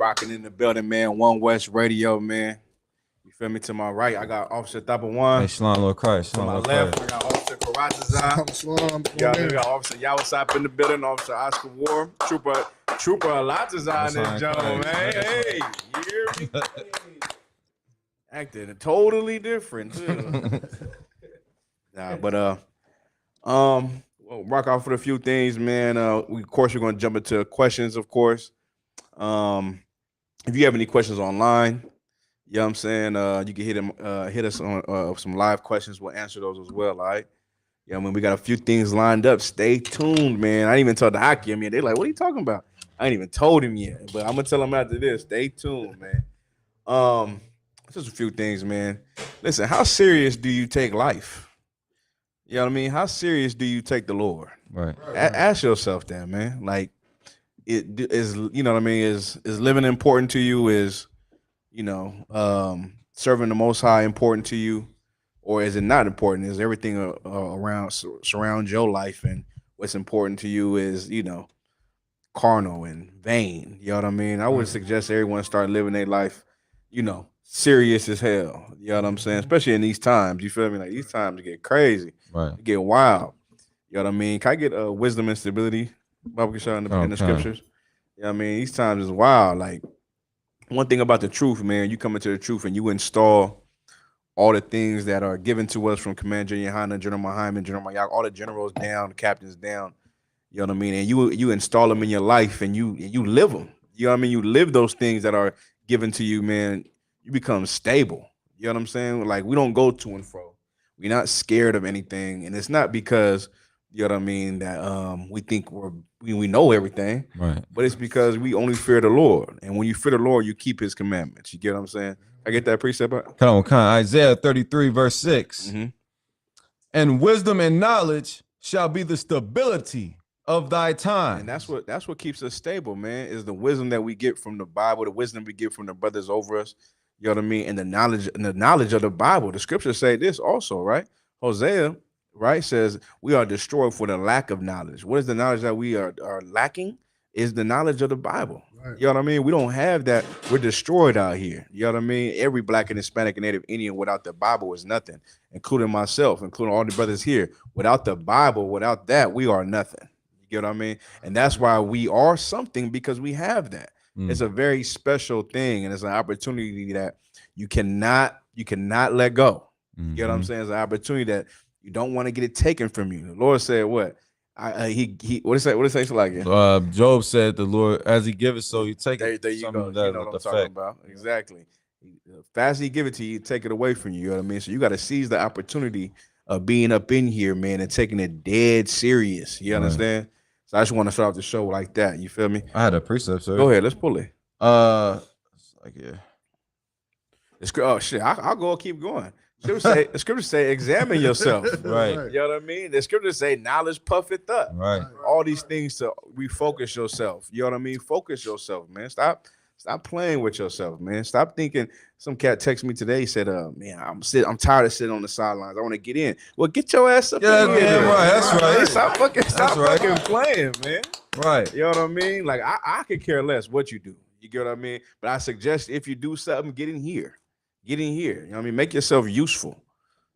rocking in the building, man. One West Radio, man. You feel me? To my right, I got Officer Thapa One. Hey, Shalom, Lord Christ. To my left, I got Officer Karatazan. Shalom. We got Officer Yawasap in the building. Officer Oscar War. Trooper Alatazan in Joe, man. Hey, you hear me? Acting totally different too. We'll rock out for a few things, man. Of course, we're gonna jump into questions, of course. If you have any questions online, you know what I'm saying, you can hit us on some live questions. We'll answer those as well, all right? Yeah, I mean, we got a few things lined up. Stay tuned, man. I didn't even tell the hockey. I mean, they're like, what are you talking about? I ain't even told him yet, but I'm gonna tell him after this. Stay tuned, man. Just a few things, man. Listen, how serious do you take life? You know what I mean? How serious do you take the Lord? Right. Ask yourself that, man. Like, it is, you know what I mean? Is living important to you? Is, serving the Most High important to you? Or is it not important? Is everything around surrounds your life, and what's important to you is, carnal and vain? You know what I mean? I would suggest everyone start living their life, serious as hell. You know what I'm saying? Especially in these times. You feel me? Like, these times get crazy. Right. Get wild. You know what I mean? Can I get wisdom and stability, Baba Kishar, in the scriptures? You know what I mean? These times is wild. Like, one thing about the truth, man, you come into the truth and you install all the things that are given to us from Commander Yohana, General Muhammad, General Mayak, all the generals down, the captains down. You know what I mean? And you install them in your life, and you live them. You know what I mean? You live those things that are given to you, man. You become stable. You know what I'm saying? Like, we don't go to and fro. We're not scared of anything, and it's not because, you know what I mean, that we think we know everything, right? But it's because we only fear the Lord, and when you fear the Lord, you keep His commandments. You get what I'm saying? I get that precept. Come on. Isaiah 33 verse 6. Mm-hmm. And wisdom and knowledge shall be the stability of thy time. And that's what keeps us stable, man. Is the wisdom that we get from the Bible, the wisdom we get from the brothers over us. You know what I mean? And the knowledge of the Bible. The scriptures say this also, right? Hosea, right, says we are destroyed for the lack of knowledge. What is the knowledge that we are lacking? Is the knowledge of the Bible. Right. You know what I mean? We don't have that. We're destroyed out here. You know what I mean? Every Black and Hispanic and Native Indian without the Bible is nothing, including myself, including all the brothers here. Without the Bible, without that, we are nothing. You get what I mean? And that's why we are something, because we have that. It's a very special thing, and it's an opportunity that you cannot let go. You know what I'm saying? It's an opportunity that you don't want to get it taken from you. The Lord said, "What? He what did it say? So like Job said, the Lord, as He giveth, so He take it." There you go. You know what I'm talking about? Exactly. Fast He give it to you, take it away from you. You know what I mean? So you got to seize the opportunity of being up in here, man, and taking it dead serious. You understand? So I just want to start off the show like that. You feel me? I had a precept, sir. Go ahead. Let's pull it. Oh shit! I'll go. Keep going. The scriptures say, examine yourself. Right. You know what I mean? The scriptures say, knowledge puffeth up. Right. All these things to refocus yourself. You know what I mean? Focus yourself, man. Stop playing with yourself, man. Stop thinking. Some cat texted me today. He said, man, I'm tired of sitting on the sidelines. I want to get in. Well, get your ass up. Yeah, man, right. That's right. Stop fucking playing, man. Right. You know what I mean? Like, I could care less what you do. You get what I mean? But I suggest if you do something, get in here. Get in here. You know what I mean? Make yourself useful.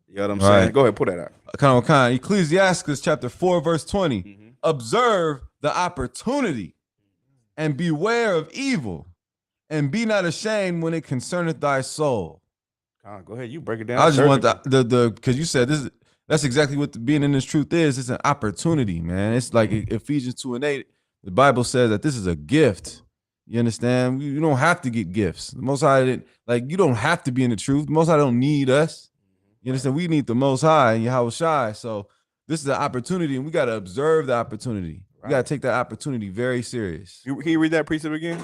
You know what I'm saying? Go ahead, put that out. Ecclesiastes chapter 4, verse 20. Observe the opportunity and beware of evil, and be not ashamed when it concerneth thy soul. Go ahead, you break it down. I just want the because you said this. That's exactly what being in this truth is. It's an opportunity, man. It's like Ephesians 2:8. The Bible says that this is a gift. You understand? You don't have to get gifts. The Most High didn't, you don't have to be in the truth. The Most High don't need us. You understand? We need the Most High and Yahweh Shai. So this is an opportunity, and we got to observe the opportunity. Right. We got to take that opportunity very serious. Can you read that precept again?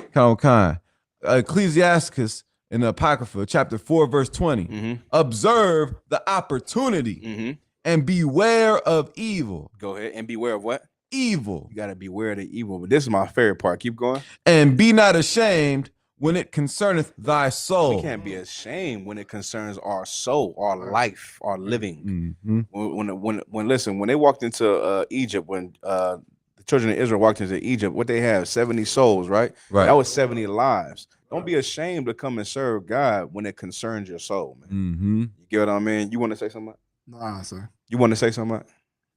Ecclesiastes in the Apocrypha, chapter 4, verse 20. Observe the opportunity and beware of evil. Go ahead. And beware of what? Evil. You got to beware of the evil. But this is my favorite part. Keep going. And be not ashamed when it concerneth thy soul. We can't be ashamed when it concerns our soul, our life, our living. When they walked into Egypt, when the children of Israel walked into Egypt, what they have 70 souls, right? Right. That was 70 lives. Don't be ashamed to come and serve God when it concerns your soul, man. Mm-hmm. You get what I mean? You want to say something? Nah, sir. You want to say something?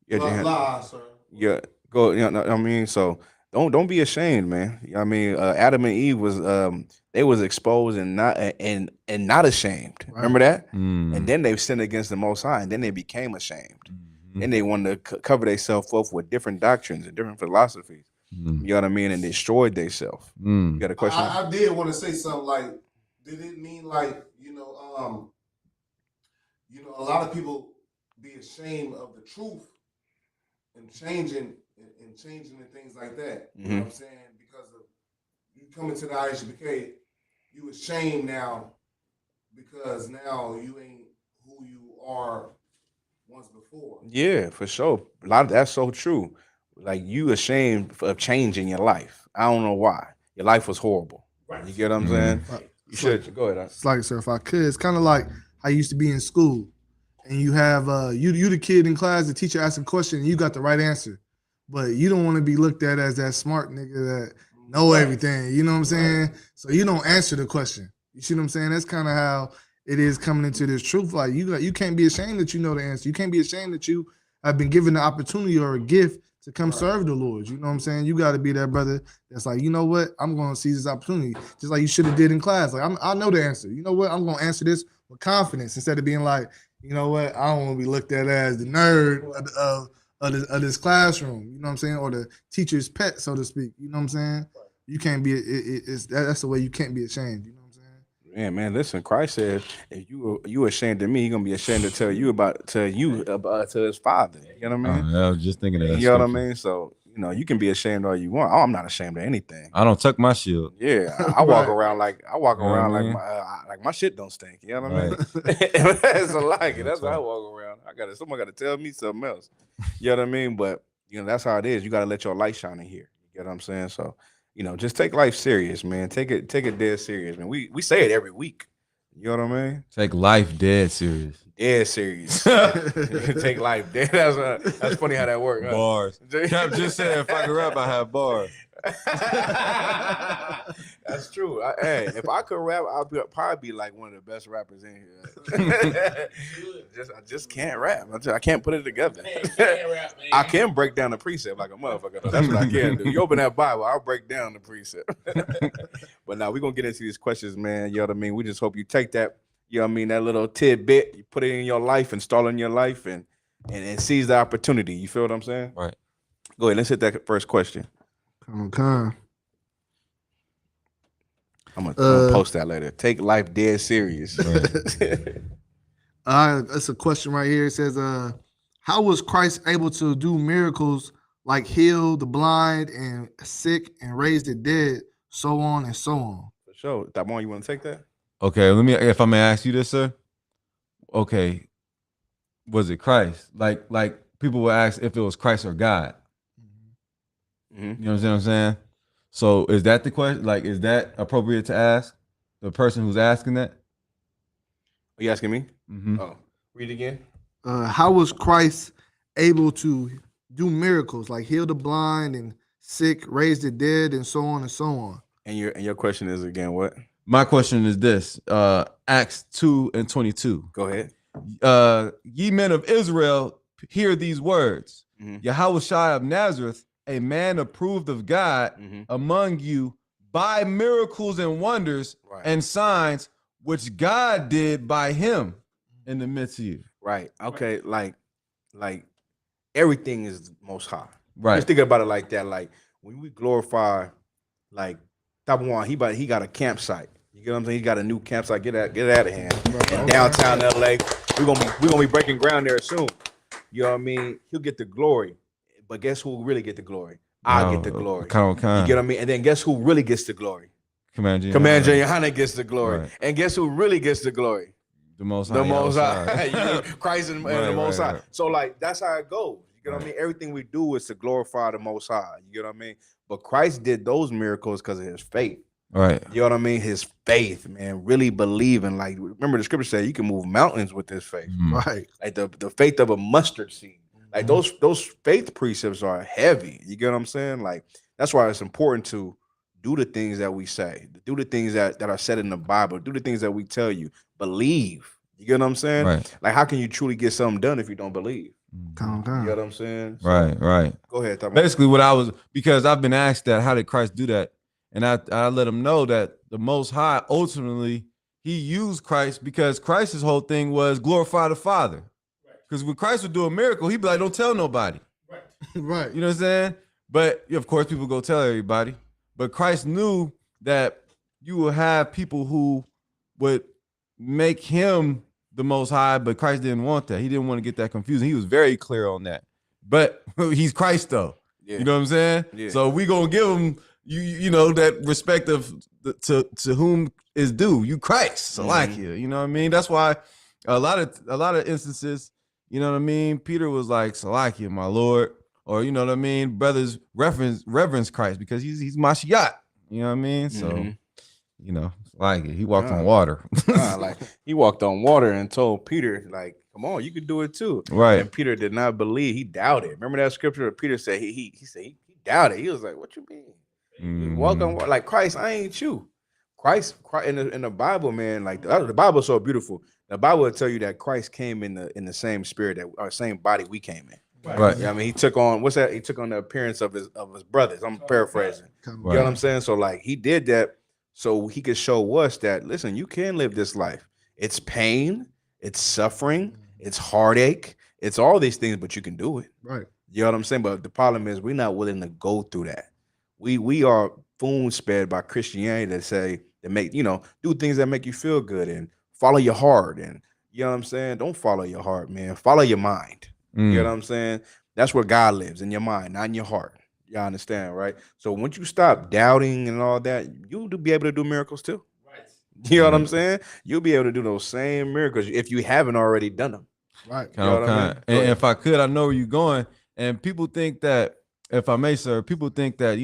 Yeah, Nah, sir. yeah, go. You know what I mean, so don't be ashamed, man. You know what I mean, Adam and Eve was they was exposed and not ashamed. Right. Remember that? Mm. And then they sinned against the Most High, and then they became ashamed. Mm-hmm. Then they wanted to cover themselves up with different doctrines and different philosophies. Mm. You know what I mean, and destroyed themselves. Mm. You got a question? I did want to say something like, did it mean like a lot of people be ashamed of the truth and changing and things like that. You know what I'm saying? Because of you coming to the IHBK, you ashamed now because now you ain't who you are once before. Yeah, for sure. A lot of that's so true. Like you ashamed of changing your life. I don't know why. Your life was horrible. Right. You get what I'm saying? You should go ahead. It's like, sir, if I could, it's kind of like I used to be in school, and you have you the kid in class, the teacher asks a question, and you got the right answer, but you don't want to be looked at as that smart nigga that know everything. You know what I'm saying? Right. So you don't answer the question. You see what I'm saying? That's kind of how it is coming into this truth. Like you can't be ashamed that you know the answer. You can't be ashamed that you have been given the opportunity or a gift to come serve the Lord. You know what I'm saying? You got to be that brother that's like, you know what? I'm going to seize this opportunity. Just like you should have did in class. Like, I know the answer. You know what? I'm going to answer this with confidence instead of being like, you know what? I don't want to be looked at as the nerd of this classroom. You know what I'm saying? Or the teacher's pet, so to speak. You know what I'm saying? You can't be, that's the way you can't be ashamed. You know what I'm saying? Yeah, man. Listen, Christ said, if you ashamed of me, He's gonna be ashamed to tell you about to His Father. You know what I mean? I was just thinking of that. You know what I mean? So you can be ashamed all you want. Oh, I'm not ashamed of anything. I don't tuck my shield. Yeah, I walk around like mean? like my shit don't stink. You know what I mean? It's like it. That's how I walk around. Someone got to tell me something else. You know what I mean? But that's how it is. You got to let your light shine in here. You get what I'm saying? So. Just take life serious, man. Take it dead serious, man. We say it every week. You know what I mean? Take life dead serious. Dead serious. Take life dead. That's funny how that works. Bars. Cap just said if I could rap, I have bars. That's true. Hey, if I could rap, I'd probably be like one of the best rappers in here. I just can't rap. I can't put it together. I can break down the precept like a motherfucker. That's what I can do. You open that Bible, I'll break down the precept. But now we're gonna get into these questions, man. You know what I mean? We just hope you take that, that little tidbit, you put it in your life, install it in your life, and seize the opportunity. You feel what I'm saying? Right. Go ahead, let's hit that first question. Come. I'm gonna post that later. Take life dead serious. Right. That's a question right here. It says, how was Christ able to do miracles like heal the blind and sick and raise the dead, so on and so on? For sure. Damon, you want to take that? Okay, if I may ask you this, sir. Okay, was it Christ? Like people would ask if it was Christ or God. Mm-hmm. You know what I'm saying? So is that the question? Like, is that appropriate to ask the person who's asking that? Are you asking me? Mm-hmm. Oh, read again. How was Christ able to do miracles like heal the blind and sick, raise the dead, and so on and so on? And your question is again what? My question is this: Acts 2:22. Go ahead. Ye men of Israel, hear these words: Yahushua of Nazareth, a man approved of God among you by miracles and wonders and signs which God did by him in the midst of you. Right. Okay. Like everything is most high. Right. Just think about it like that. Like when we glorify, like Tabuan, he got a campsite. You get what I'm saying? He got a new campsite. Get out of hand. In downtown LA. We're gonna be breaking ground there soon. You know what I mean? He'll get the glory. But guess who will really get the glory? I get the glory. You get what I mean? And then guess who really gets the glory? Commander Johanna gets the glory. Right. And guess who really gets the glory? The Most High. The Most High. Christ and the Most High. Right. So like that's how it goes. You get what I mean? Everything we do is to glorify the Most High. You get what I mean? But Christ did those miracles because of his faith. Right. You know what I mean? His faith, man, really believing. Like, remember the scripture said you can move mountains with this faith. Right. Like the faith of a mustard seed. Like those faith precepts are heavy. You get what I'm saying? Like that's why it's important to do the things that we say, do the things that are said in the Bible, do the things that we tell you, believe. You get what I'm saying? Right. Like how can you truly get something done if you don't believe? Calm You down. get what I'm saying? So, Right. go ahead, Tom. Basically, what I was, because I've been asked that, how did Christ do that? And I let him know that the Most High ultimately he used Christ because Christ's whole thing was glorify the Father. Because when Christ would do a miracle, he'd be like, "Don't tell nobody." Right. You know what I'm saying? But of course, people go tell everybody. But Christ knew that you will have people who would make him the Most High, but Christ didn't want that. He didn't want to get that confusing. He was very clear on that. But he's Christ though. Yeah. You know what I'm saying? Yeah. So we gonna give him you know that respect of to whom is due. You Christ, Salakia. You know what I mean? That's why a lot of instances, you know what I mean? Peter was like, Salakia, my Lord. Or you know what I mean? Brothers reverence Christ because he's Mashiach. You know what I mean? So you know, like he walked on water. Like he walked on water and told Peter, like, come on, you can do it too. Right. And Peter did not believe. He doubted. Remember that scripture that Peter said he said he doubted. He was like, what you mean? You walk on water like Christ, I ain't you. Christ in the Bible, man, like the Bible's so beautiful. The Bible will tell you that Christ came in the same spirit that or same body we came in. Right. Yeah, I mean, he took on what's that? He took on the appearance of his brothers. I'm paraphrasing. You know what I'm saying? So like he did that so he could show us that listen, you can live this life. It's pain, it's suffering, it's heartache, it's all these things, but you can do it. Right. You know what I'm saying? But the problem is we're not willing to go through that. We are spoon fed by Christianity that make do things that make you feel good and follow your heart and you know what I'm saying? Don't follow your heart, man. Follow your mind. You know what I'm saying? That's where God lives, in your mind, not in your heart. Y'all understand, right? So once you stop doubting and all that, you'll be able to do miracles too. Right. You know what I'm saying? You'll be able to do those same miracles if you haven't already done them. Right. You know what I mean? And if I could, I know where you're going. And people think that, if I may, sir, people think that,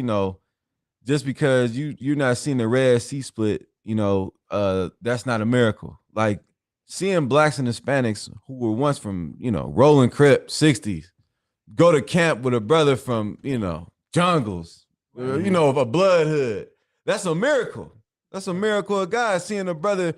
just because you're not seeing the Red Sea split, that's not a miracle. Like seeing blacks and Hispanics who were once from, rolling crip 60s, go to camp with a brother from, jungles, of a blood hood. That's a miracle. That's a miracle of God. Seeing a brother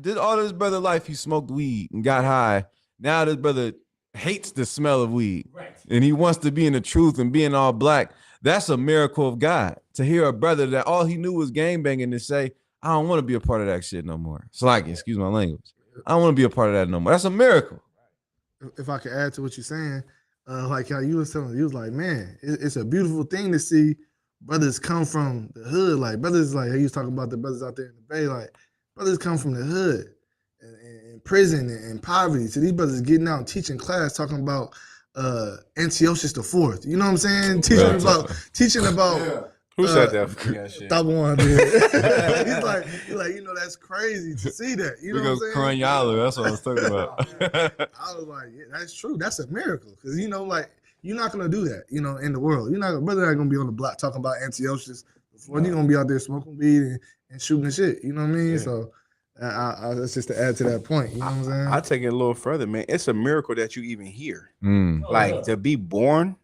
did all this brother life, he smoked weed and got high. Now this brother hates the smell of weed. Right. And he wants to be in the truth and being all black. That's a miracle of God. To hear a brother that all he knew was gangbanging to say, I don't want to be a part of that shit no more. It's like, excuse my language. I don't want to be a part of that no more. That's a miracle. If I could add to what you're saying, like how you was telling, you was like, man, it's a beautiful thing to see brothers come from the hood. Like brothers, like he was talking about the brothers out there in the Bay, like brothers come from the hood and prison and poverty. So these brothers getting out and teaching class, talking about Antiochus the Fourth. You know what I'm saying? Teaching about. Who said that? Yeah, shit. That one did. he's like, that's crazy to see that. You know what I'm saying? Cranyala, that's what I was talking about. I was like, yeah, that's true. That's a miracle. Because, like, you're not going to do that, in the world. Brother not going to be on the block talking about Antiochus before. You're going to be out there smoking weed and shooting the shit. You know what I mean? Yeah. So, that's just to add to that point. You know what I'm saying? I take it a little further, man. It's a miracle that you even hear. Like, to be born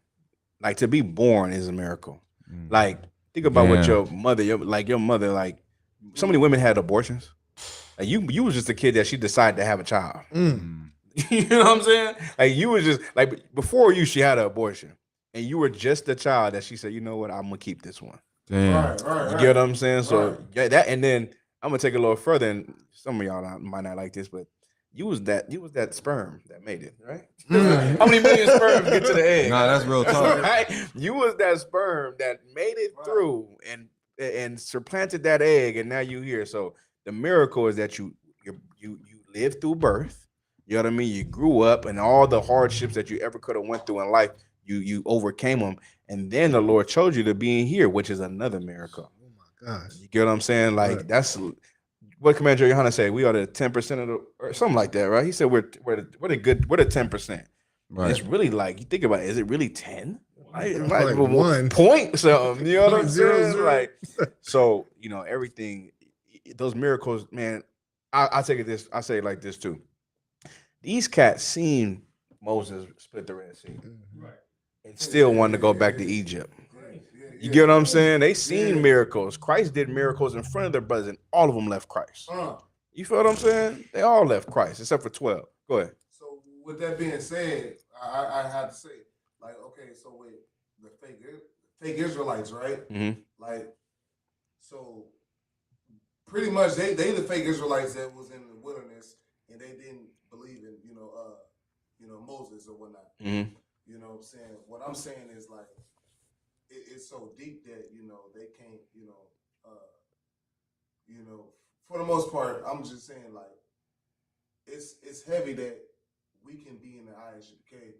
is a miracle. Like, think about what your mother, so many women had abortions. Like you was just a kid that she decided to have a child. You know what I'm saying? Like you was just like before she had an abortion, and you were just a child that she said, you know what, I'm gonna keep this one. Damn. Right. You get what I'm saying? So that, and then I'm gonna take it a little further, and some of y'all might not like this, but you was that sperm that made it, right? How many million sperms get to the egg? Nah, that's real talk. Right? You was that sperm that made it through and supplanted that egg, and now you here. So the miracle is that you lived through birth. You know what I mean? You grew up, and all the hardships that you ever could have went through in life, you overcame them, and then the Lord chose you to be in here, which is another miracle. Oh my gosh! You get what I'm saying? Like that's. What Commander Johanna say? We are the 10% of or something like that, right? He said we're the 10%. Right. It's really like you think about it. Is it really 10? Like 1 point something. You know what I'm saying? Like so. Everything. Those miracles, man. I take it this. I say it like this too. These cats seen Moses split the Red Sea Mhm. and still wanted to go back to Egypt. You get what I'm saying? They seen miracles. Christ did miracles in front of their brothers, and all of them left Christ. You feel what I'm saying? They all left Christ except for 12. Go ahead. So with that being said, I have to say, like, okay, so with the fake Israelites, right? Mm-hmm. Like, so pretty much they the fake Israelites that was in the wilderness and they didn't believe in Moses or whatnot. Mm-hmm. You know what I'm saying? What I'm saying is like it's so deep that they can't for the most part. I'm just saying like it's heavy that we can be in the ISUPK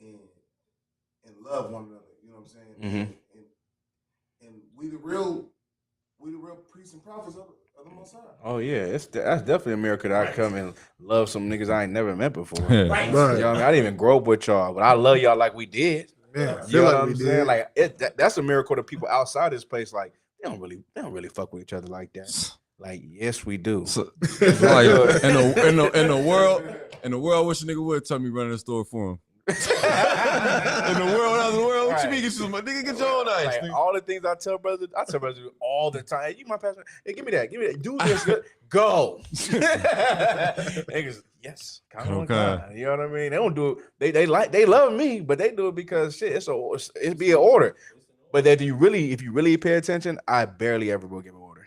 and love one another. You know what I'm saying? Mm-hmm. And we the real priests and prophets of the Most High. Oh yeah, that's definitely a miracle that I come and love some niggas I ain't never met before. Right. You know what I mean? I didn't even grow up with y'all, but I love y'all like we did. Yeah, I You feel know like what we I'm did. saying? Like that's a miracle to people outside this place. Like they don't really fuck with each other like that. Like yes, we do. So, like in the world, wish a nigga would tell me running the store for him. In the world, what you mean? Get you some nigga, get your own ice. Like, Nigga. all the things I tell brothers all the time. Hey, you my pastor? Hey, give me that. Do this. Go. Niggas, yes. Count on God. You know what I mean? They don't do it. They love me, but they do it because shit. It be an order. But if you really pay attention, I barely ever will give an order.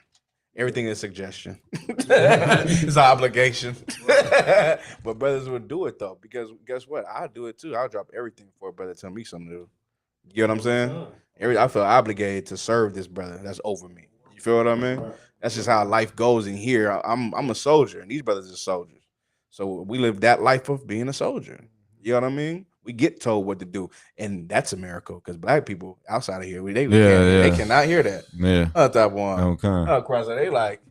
Everything is suggestion. It's an obligation. But brothers would do it though, because guess what? I do it too. I'll drop everything for a brother to tell me something to do. You know what I'm saying? I feel obligated to serve this brother that's over me. You feel what I mean? That's just how life goes in here. I'm a soldier, and these brothers are soldiers. So we live that life of being a soldier. You know what I mean? We get told what to do, and that's a miracle because black people outside of here, they cannot hear that. Yeah. That one. Okay. They like,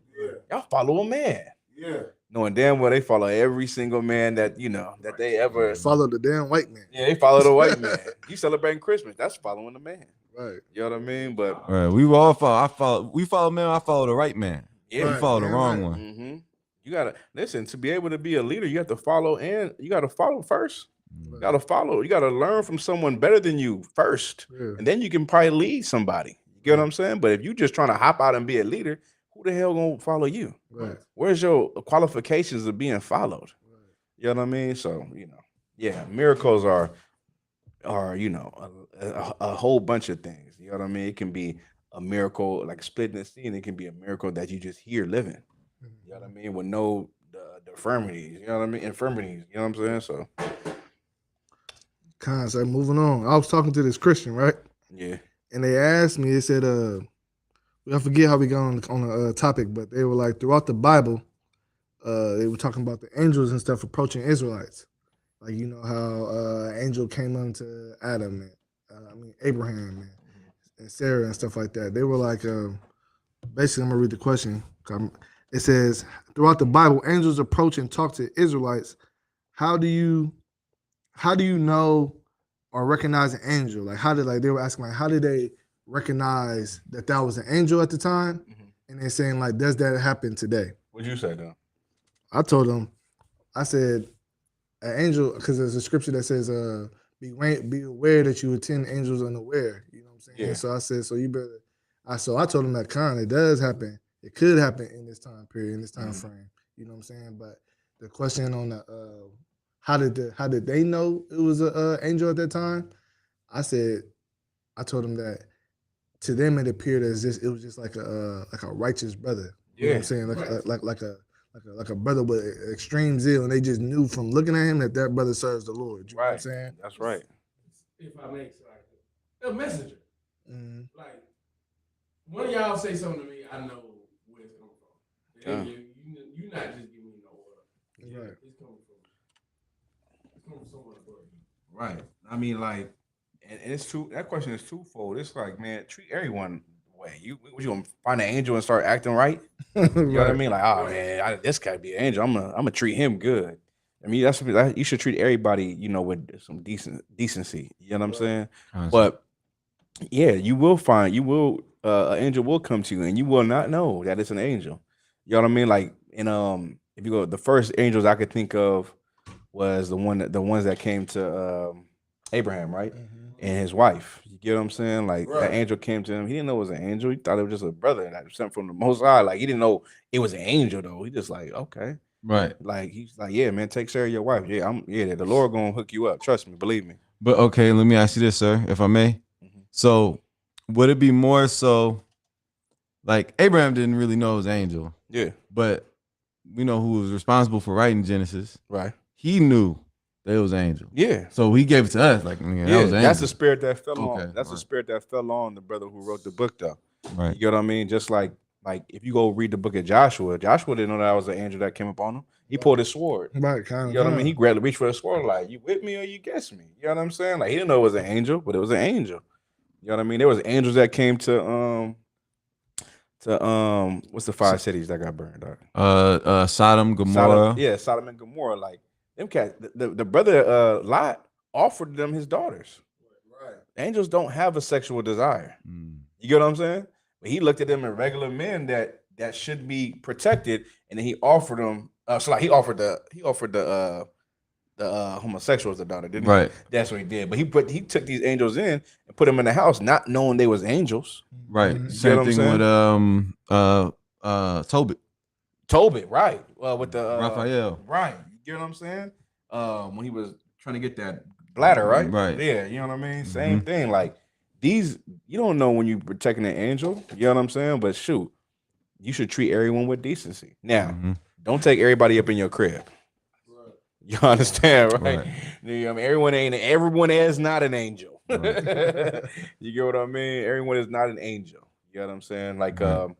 y'all follow a man. Yeah. Knowing damn well they follow every single man that that they ever Follow the damn white man. Yeah, they follow the white man. You celebrating Christmas, that's following the man. Right. You know what I mean? But right, we all follow. We follow man. I follow the right man. Yeah, we follow the wrong one. Mm-hmm. You gotta listen to be able to be a leader. You have to follow, and you gotta follow first. You gotta follow. You gotta learn from someone better than you first, and then you can probably lead somebody. You get what I'm saying? But if you just trying to hop out and be a leader, who the hell gonna follow you? Right. Where's your qualifications of being followed? You know what I mean? So yeah, miracles are a whole bunch of things. You know what I mean? It can be a miracle like splitting the sea, and it can be a miracle that you just hear living. You know what I mean? With no the infirmities. You know what I mean? Infirmities. You know what I'm saying? So. So moving on. I was talking to this Christian, right? Yeah. And they asked me, they said, I forget how we got on the topic, but they were like, throughout the Bible, they were talking about the angels and stuff approaching Israelites. Like, you know how an angel came unto Adam and Abraham and Sarah and stuff like that. They were like, basically, I'm gonna read the question. It says, throughout the Bible, angels approach and talk to Israelites. How do you know or recognize an angel? They were asking, how did they recognize that was an angel at the time? Mm-hmm. And they're saying, like, does that happen today? What'd you say, though? I told them, I said, an angel, because there's a scripture that says, be aware that you attend angels unaware. You know what I'm saying? Yeah. And so I said, so you better. I told them that it does happen. It could happen in this time period, in this time frame. You know what I'm saying? But the question on the how did they know it was an angel at that time? I told them that to them it appeared as it was just like a righteous brother. You know what I'm saying? Like a brother with extreme zeal, and they just knew from looking at him that brother serves the Lord. You know what I'm saying? That's right. If I make like a messenger. Mm-hmm. Like one of y'all say something to me, I know where it's coming from. You not just giving me no order. Right. It's coming from someone above you. Right. I mean, like, and it's true. That question is twofold. It's like, man, treat everyone the way. You gonna find an angel and start acting right? You know what I mean? Like, oh man, this gotta be an angel. I'm gonna treat him good. I mean, you should treat everybody, with some decency. You know what I'm saying? But yeah, an angel will come to you, and you will not know that it's an angel. You know what I mean? Like, if you go, the first angels I could think of was the ones that came to Abraham, right? And his wife. You get what I'm saying? Like Right. that angel came to him. He didn't know it was an angel. He thought it was just a brother that was sent from the Most High. Like he didn't know it was an angel though. He just like, okay. Right. Like he's like, yeah, man, take care of your wife. Yeah, the Lord gonna hook you up. Trust me, believe me. But okay, let me ask you this, sir, if I may. Mhm. So would it be more so like Abraham didn't really know it was an angel, Yeah, but we know who was responsible for writing Genesis. right. He knew that it was an angel. Yeah. So he gave it to us. Like, nigga, that Yeah, was an that's the angel. spirit that fell Okay, on. That's the right. spirit that fell on the brother who wrote the book, though. Right. You get what I mean? Just like if you go read the book of Joshua, Joshua didn't know that was an angel that came upon him. He pulled his sword. Right, kind You know what I mean? He grabbed, reached for the sword, like, you with me or you against me? You know what I'm saying? Like he didn't know it was an angel, but it was an angel. You know what I mean? There was angels that came to what's the 5 cities that got burned? Sodom, Gomorrah. Sodom, yeah, Sodom and Gomorrah. Like them cats, the brother Lot offered them his daughters. Right. Angels don't have a sexual desire. Mm. You get what I'm saying? But he looked at them as regular men that should be protected, and then he offered them. So like he offered the homosexuals the daughter, didn't he? Right. That's what he did. But he took these angels in and put them in the house, not knowing they was angels. Right. Mhm. what Same I'm thing saying? with Tobit. Tobit, right? With the Raphael. right? You get what I'm saying? When he was trying to get that bladder, right? Right. Yeah, you know what I mean. Same Mhm. thing. Like these, you don't know when you're protecting an angel. You know what I'm saying? But shoot, you should treat everyone with decency. Now, Mhm. don't take everybody up in your crib. You understand, right? Right. You know what I mean? Everyone is not an angel. Right. You get what I mean? Everyone is not an angel. You know what I'm saying? Like, Right.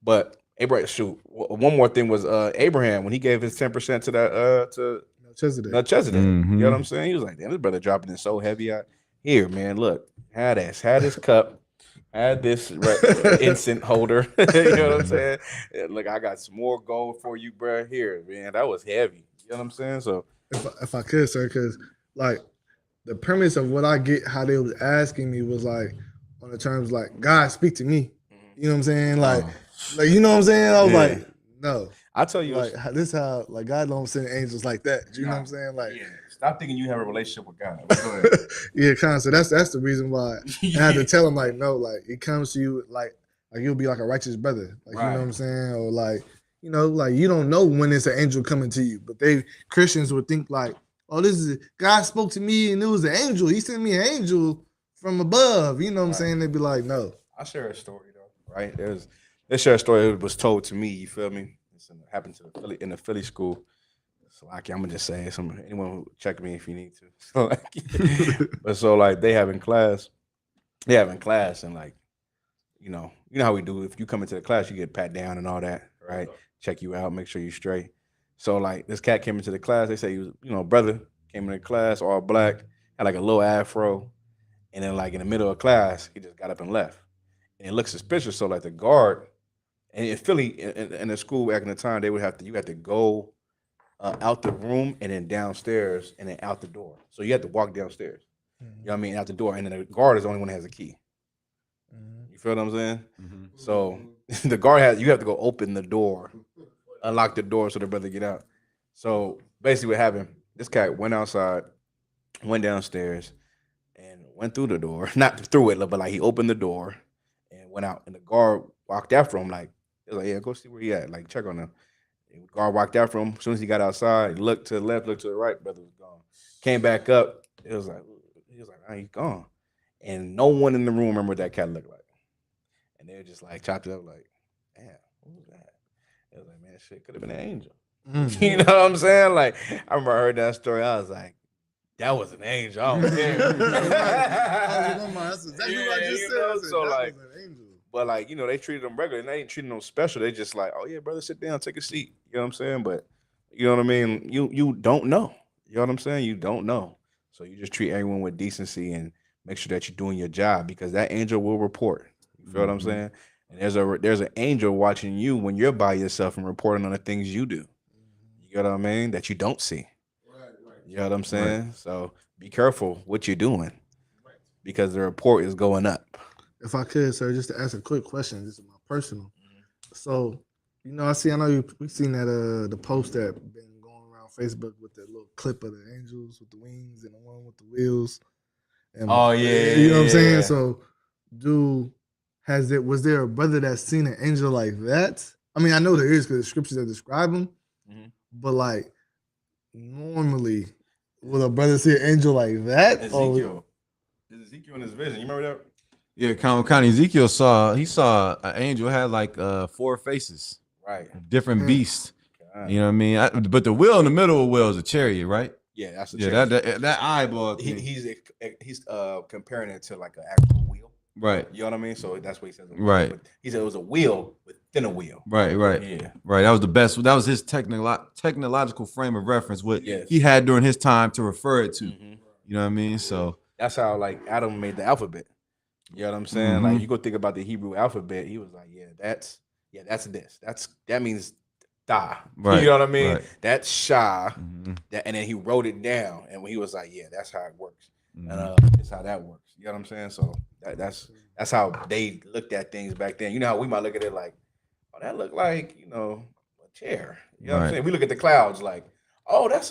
but Abraham, shoot. One more thing was Abraham when he gave his 10% to that to Melchizedek. Melchizedek. Mhm. You know what I'm saying? He was like, damn, this brother dropping it so heavy out here, man. Look, had this cup, had this incense holder. You know what I'm saying? Look, I got some more gold for you, bro. Here, man. That was heavy. You know what I'm saying? So If I could, sir, because like the premise of what I get, how they was asking me was like on the terms like God speak to me. You know what I'm saying? Like, like you know what I'm saying? I was Yeah. like, no. I'll tell you, Like this how like God don't send angels like that. You know what I'm Nah. saying? Like yeah, stop thinking you have a relationship with God. But go ahead. yeah, kind of. So that's the reason why I had to tell him like, no, like it comes to you like you'll be like a righteous brother. Like you know what I'm Right. saying? Or like, you know, like you don't know when it's an angel coming to you. But Christians would think like, oh, this is God spoke to me and it was an angel. He sent me an angel from above. You know what I'm Right. saying? They'd be like, no. I'll share a story though. Right? Let's share a story that was told to me. You feel me? It happened to in the Philly school. So like, I'm gonna just say it. Anyone who check me if you need to. So like, but so like they having class, and like, you know how we do. If you come into the class, you get pat down and all that, right? Check you out, make sure you're straight. So like this cat came into the class. They say he was, brother came into class, all black, had like a little afro, and then like in the middle of class, he just got up and left. And it looked suspicious. So like the guard, and in Philly, in the school back in the time, you had to go out the room and then downstairs and then out the door. So you had to walk downstairs. You know what I mean? Out the door, and then the guard is the only one that has a key. You feel what I'm saying? Mhm. So the guard you have to go open the door, unlock the door so the brother get out. So basically, what happened? This cat went outside, went downstairs, and went through the door. Not through it, but like he opened the door and went out. And the guard walked after him, like, he was like, yeah, go see where he at. Like, check on him. And the guard walked after him. As soon as he got outside, he looked to the left, looked to the right, brother was gone. Came back up. He was like, oh, he's gone. And no one in the room remembered what that cat looked like. And they were just like chopped it up, like, damn, what was that? It was like, man, shit could have been an angel. You know what I'm saying? Like, I remember I heard that story. I was like, that was an angel. I don't care. That's exactly what I Yeah, just you said. know, I said, so, that like, was an angel. But like, they treated them regular and they ain't treating them special. They just like, oh yeah, brother, sit down, take a seat. You know what I'm saying? But you know what I mean? You don't know. You know what I'm saying? You don't know. So you just treat everyone with decency and make sure that you're doing your job because that angel will report. You feel what I'm Mhm. saying? And there's an angel watching you when you're by yourself and reporting on the things you do. You know what I mean? That you don't see. Right. You know what I'm saying? So be careful what you're doing because the report is going up. If I could, sir, just to ask a quick question. This is my personal. So, I know we've seen that the post that been going around Facebook with the little clip of the angels with the wings and the one with the wheels. And Oh, yeah, you know what I'm saying? yeah. So, dude, was there a brother that's seen an angel like that? I mean, I know there is because the scriptures that describe them, but like normally, will a brother see an angel like that? Ezekiel. Ezekiel in his vision. You remember that? Yeah, County Ezekiel saw an angel had like 4 faces, Right. different beasts. God. You know what I mean? But the wheel in the middle of the wheel is a chariot, right? Yeah, that's the Yeah, that eyeball. he's comparing it to like an actual wheel. Right. You know what I mean? So that's what he says. Right. But he said it was a wheel within a wheel. Right. Yeah. Right. That was the best. That was his technological frame of reference, what Yes. he had during his time to refer it to. Mm-hmm. You know what I mean? So that's how like Adam made the alphabet. You know what I'm saying? Like you go think about the Hebrew alphabet, he was like, that's this. That means da. Right. You know what I mean? Right. That's Shah. That, and then he wrote it down, and when he was like, that's how it works. And that's how that works. You know what I'm saying? So that's how they looked at things back then. You know how we might look at it like, oh, that looked like, a chair. You know what I'm saying? We look at the clouds like, oh, that's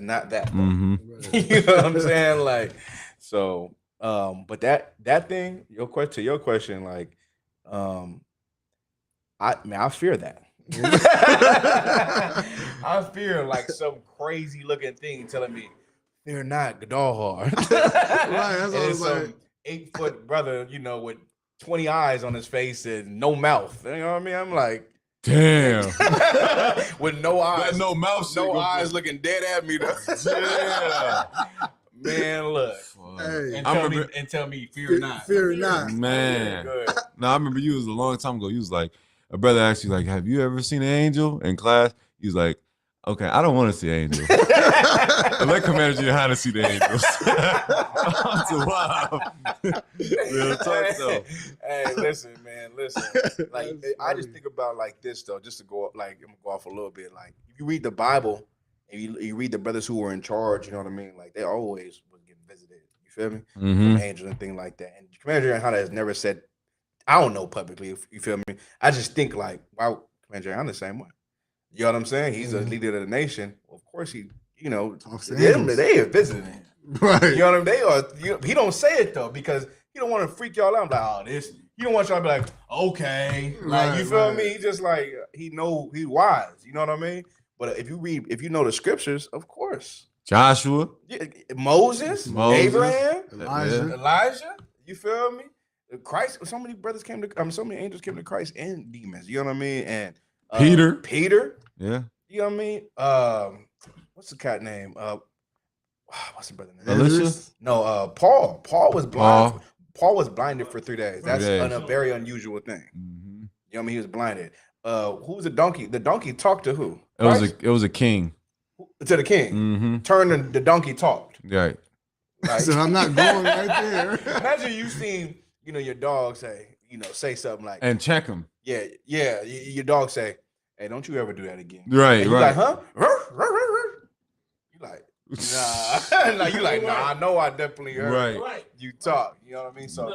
not that. You know what I'm saying? Like, so but that thing, your question, like, I fear that. I fear like some crazy looking thing telling me they're not Gadolhar. Right, that's what I was some like. 8-foot brother, with 20 eyes on his face and no mouth. You know what I mean? I'm like, damn. with no eyes, no mouth, no eyes looking dead at me. Yeah. Man, look. Hey, And tell me, fear not. Fear not. Man. No, I remember you was a long time ago. You was like, a brother asked you, like, have you ever seen an angel in class? He was like, okay, I don't want to see an angel. Let Commander you how to see the angels. Wow. Real talk, though. Hey, listen, man, listen. Like, I just think about like this though, just to go up, like, I'm gonna go off a little bit. Like, if you read the Bible and you read the brothers who were in charge, you know what I mean? Like, they always was getting visited. You feel me? From angels and things like that. And Commander Johanna has never said, I don't know publicly, if you feel me. I just think like, wow, Commander Johanna the same way. You know what I'm saying? He's a leader of the nation. Of course, he, they are visiting him. Right. You know what I mean? He don't say it though because he don't want to freak y'all out. I'm like, oh, this. He don't want y'all to be like, okay, like, you feel me? He just like he's wise. You know what I mean? But if you know the scriptures, of course, Joshua, Moses, Abraham, Elijah. You feel me? Christ. So many brothers came to. So many angels came to Christ and demons. You know what I mean? And Peter. Yeah. You know what I mean? What's the cat name? What's the brother name? Alicia? No, Paul. Paul was blind. Paul was blinded for 3 days. That's a very unusual thing. You know what I mean? He was blinded. Who was the donkey? The donkey talked to who? It was a king. To the king. Turned the donkey talked. Right. Like, So I'm not going right there. Imagine you seen, your dog say something like, and check him. Yeah. Your dog say, hey, don't you ever do that again. Right, and right. Like, huh? You like, nah. Like, you like, nah, I know I definitely heard you talk. You know what I mean? So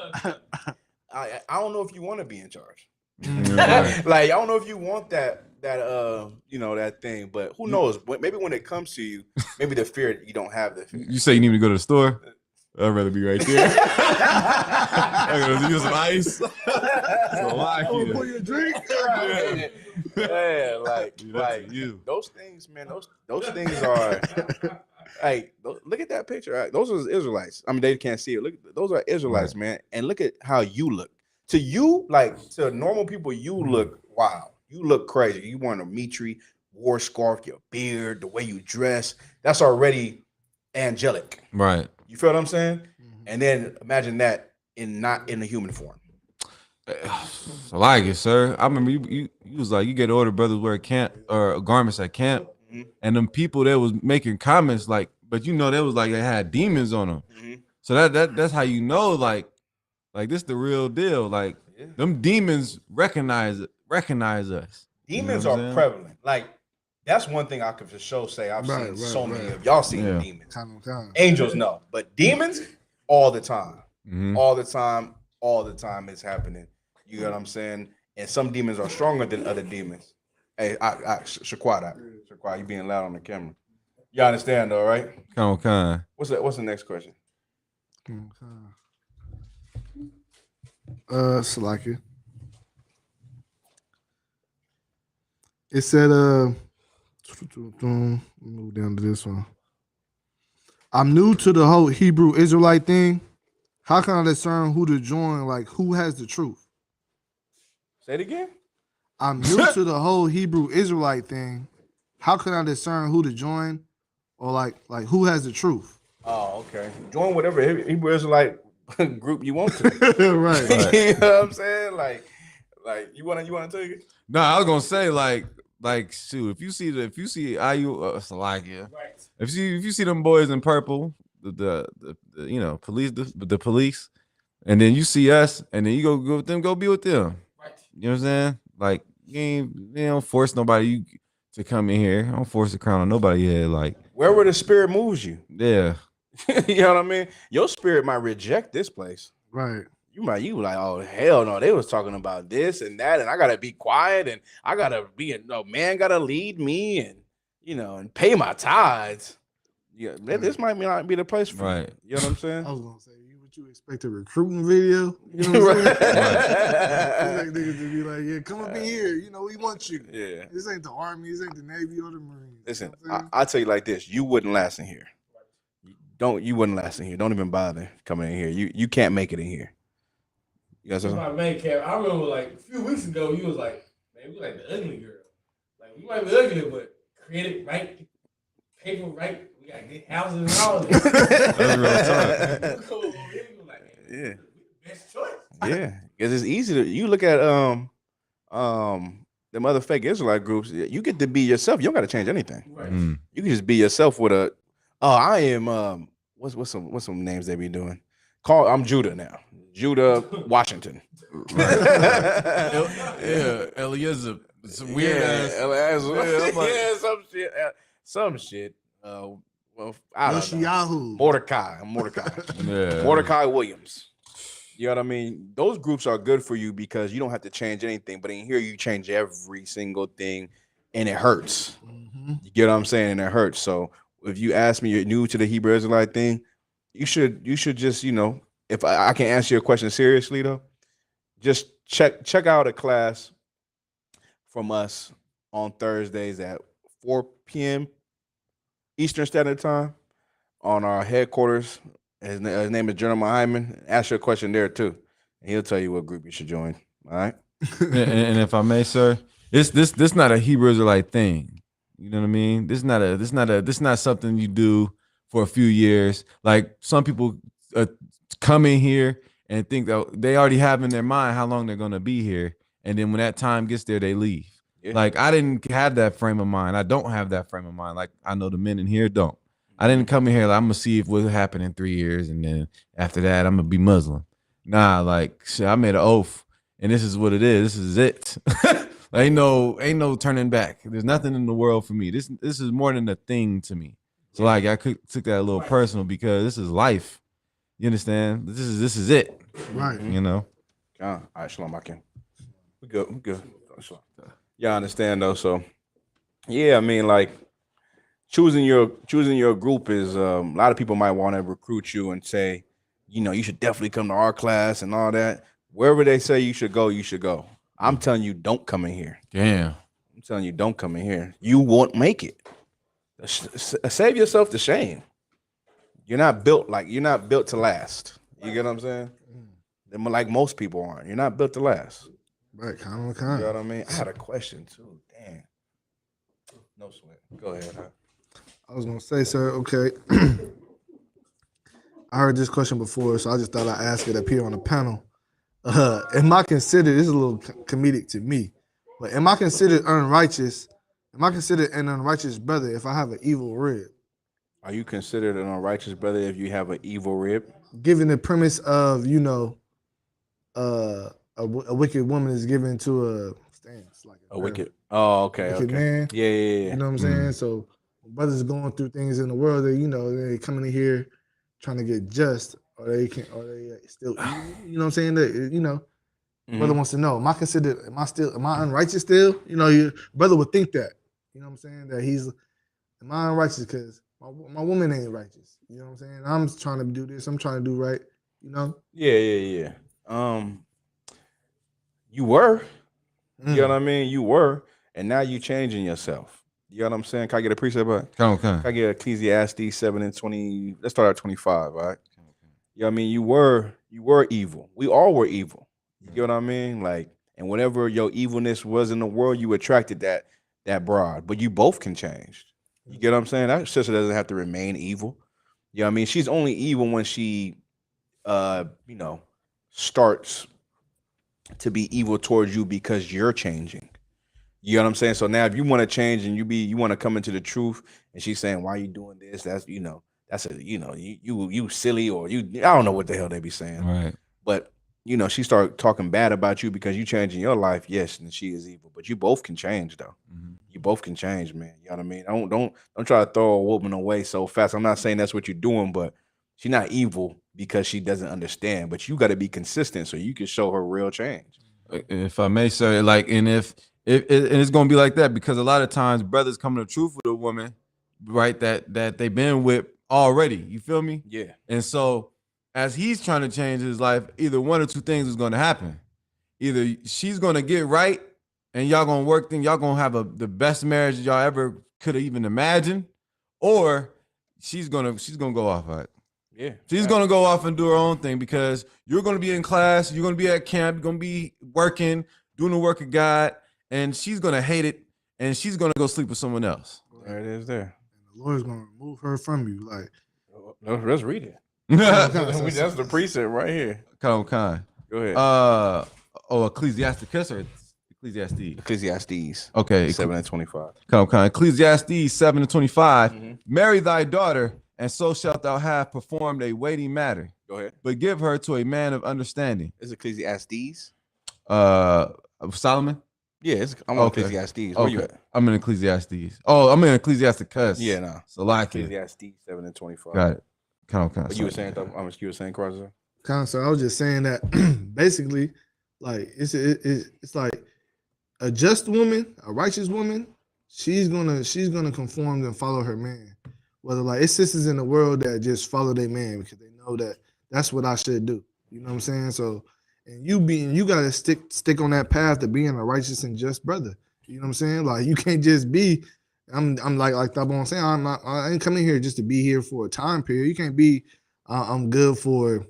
I don't know if you want to be in charge. Like, I don't know if you want that that thing, but who knows? Maybe when it comes to you, maybe the fear, you don't have the fear. You say you need me to go to the store? I'd rather be right there. I'm gonna use some ice. Pour you a drink. Yeah, like you. Those things, man. Those things are. Hey, look at that picture. Right? Those are Israelites. I mean, they can't see it. Look, those are Israelites, man. And look at how you look. To you, like to normal people, you look wow. You look crazy. You wearing a Mitri war scarf, your beard, the way you dress. That's already angelic. Right. You feel what I'm saying? And then imagine that not in a human form. I like it, sir. I remember you was like, you get older brothers wear garments at camp, and them people that was making comments like, but they was like they had demons on them. So that's how like this the real deal. Like them demons recognize us. Demons are prevalent. Like that's one thing I could for sure say. I've seen so many of y'all seen demons. Angels, no, but demons all the time, all the time it's happening. You know what I'm saying? And some demons are stronger than other demons. Hey, Shaquad, you being loud on the camera. You understand though, right? Kind. What's the next question? Salaki. It said, move down to this one. I'm new to the whole Hebrew Israelite thing. How can I discern who to join? Like, who has the truth? Say it again. I'm new to the whole Hebrew Israelite thing. How can I discern who to join, or like who has the truth? Oh, okay. Join whatever Hebrew Israelite group you want to. Right. You know what I'm saying? Like you wanna take it? No, I was gonna say like shoot, if you see IU Salakia, Right. if you see them boys in purple, the you know police the police, and then you see us, and then you go with them, go be with them. Right. You know what I'm saying? Like you don't force nobody to come in here. Don't force the crown on nobody here. Like Wherever the spirit moves you. yeah, You know what I mean? Your spirit might reject this place. Right. You like, oh hell no, they was talking about this and that, and I gotta be quiet, and I gotta be man gotta lead me, and and pay my tithes. Yeah, this might not be the place for right. you. You know what I'm saying? I was gonna say, what you expect a recruiting video? You know what I'm saying? Right. Like niggas to be like, yeah, come up in here. We want you. Yeah. This ain't the Army. This ain't the Navy or the Marines. Listen, You know what I'm saying? I'll tell you like this: you wouldn't last in here. You wouldn't last in here. Don't even bother coming in here. You can't make it in here. You guys That's my main cap. I remember like a few weeks ago, you was like, man, we like the ugly girl. Like we might be ugly, but credit right, paper right, we got good houses and all that. That's real talk. Yeah. Best choice. Yeah, because it's easy to you look at them other fake Israelite groups. You get to be yourself. You don't got to change anything. Right. You can just be yourself with a. Oh, I am. What's some names they be doing? I'm Judah now. Judah Washington. Yeah, Eliezer. Some weird ass. Yeah, some shit. Well, I don't know. Yoshiyahu. Mordecai. Yeah. Mordecai Williams. You know what I mean? Those groups are good for you because you don't have to change anything. But in here, you change every single thing, and it hurts. Mm-hmm. You get what I'm saying? And it hurts. So if you ask me, you're new to the Hebrew Israelite thing, you should just, if I can answer your question seriously though, just check out a class from us on Thursdays at 4 p.m. Eastern Standard Time on our headquarters. His name is General Hyman. Ask your question there too, and he'll tell you what group you should join. All right. And if I may, sir, this not a Hebrew Israelite thing. You know what I mean? This not something you do for a few years. Like some people come in here and think that they already have in their mind how long they're gonna be here, and then when that time gets there, they leave. Yeah. Like I didn't have that frame of mind. I don't have that frame of mind. Like I know the men in here don't. I didn't come in here like I'm gonna see if what happened in 3 years, and then after that I'm gonna be Muslim. Nah, like shit, I made an oath, and this is what it is. This is it. ain't no turning back. There's nothing in the world for me. This is more than a thing to me. So like I took that a little personal because this is life. You understand? This is it. Right. You know. All right, Shalom Akim. We good. Y'all understand though? So yeah, I mean like choosing your group is a lot of people might want to recruit you and say, you should definitely come to our class and all that. Wherever they say you should go, you should go. I'm telling you, don't come in here. Damn. I'm telling you, don't come in here. You won't make it. Save yourself the shame. You're not built to last. You get what I'm saying? Like most people aren't. You're not built to last. Right, kind of. You know what I mean? I had a question too. Damn. No sweat. Go ahead. I was gonna say, sir. Okay. I heard this question before, so I just thought I'd ask it up here on the panel. Am I considered? This is a little comedic to me, but am I considered unrighteous? Am I considered an unrighteous brother if I have an evil rib? Are you considered an unrighteous brother if you have an evil rib? Given the premise of a wicked woman is given to a wicked. Oh, okay. Wicked man. Yeah. You know what I'm saying? So brothers going through things in the world that they coming in here trying to get just, or they still evil. You know what I'm saying? That brother wants to know: am I unrighteous still? Your brother would think that. You know what I'm saying? That am I unrighteous? Because my woman ain't righteous. You know what I'm saying? I'm trying to do this. I'm trying to do right. You know? Yeah. You were. You know what I mean? You were, and now you changing yourself. You know what I'm saying? Can I get a precept? Can I get Ecclesiastes 7:20? Let's start at 25. All right. You know what I mean? You were evil. We all were evil. You know what I mean? Like, and whatever your evilness was in the world, you attracted that broad. But you both can change. You get what I'm saying? That sister doesn't have to remain evil. You know what I mean? She's only evil when she starts to be evil towards you because you're changing. You know what I'm saying? So now if you want to change and you want to come into the truth and she's saying, why are you doing this? That's you silly, or I don't know what the hell they be saying. Right. But she start talking bad about you because you changing your life, yes, and she is evil. But you both can change though. You both can change, man. You know what I mean? Don't try to throw a woman away so fast. I'm not saying that's what you're doing, but she's not evil because she doesn't understand. But you got to be consistent so you can show her real change. If I may, sir, like, and if it's gonna be like that, because a lot of times brothers come to the truth with a woman, right, that they've been with already. You feel me? Yeah. And so as he's trying to change his life, either one or two things is gonna happen. Either she's gonna get right and y'all gonna work, then y'all gonna have the best marriage y'all ever could have even imagined, or she's gonna go off. Right? Yeah. She's gonna go off and do her own thing, because you're gonna be in class, you're gonna be at camp, you're gonna be working, doing the work of God, and she's gonna hate it, and she's gonna go sleep with someone else. There it is. There. And the Lord's gonna remove her from you. Like, Let's read it. Kind That's the precept right here. of. Go ahead. Ecclesiasticus or Ecclesiastes? Ecclesiastes. Okay. 7:25. Kind of. Ecclesiastes 7:25. Marry thy daughter, and so shalt thou have performed a weighty matter. Go ahead. But give her to a man of understanding. Is Ecclesiastes? Solomon? Yeah, I'm on Ecclesiastes. Where you at? I'm in Ecclesiastes. Oh, I'm in Ecclesiasticus. Yeah, no. So like Ecclesiastes 7:25. Got it. Kind of. What you were saying, you were saying, Carter? so I was just saying that basically, like it's like a just woman, a righteous woman, she's gonna conform and follow her man. Whether like it's sisters in the world that just follow their man because they know that that's what I should do. You know what I'm saying? So, and you gotta stick on that path to being a righteous and just brother. You know what I'm saying? Like you can't just be. I'm like Thabo saying. I ain't coming here just to be here for a time period. You can't be. I'm good for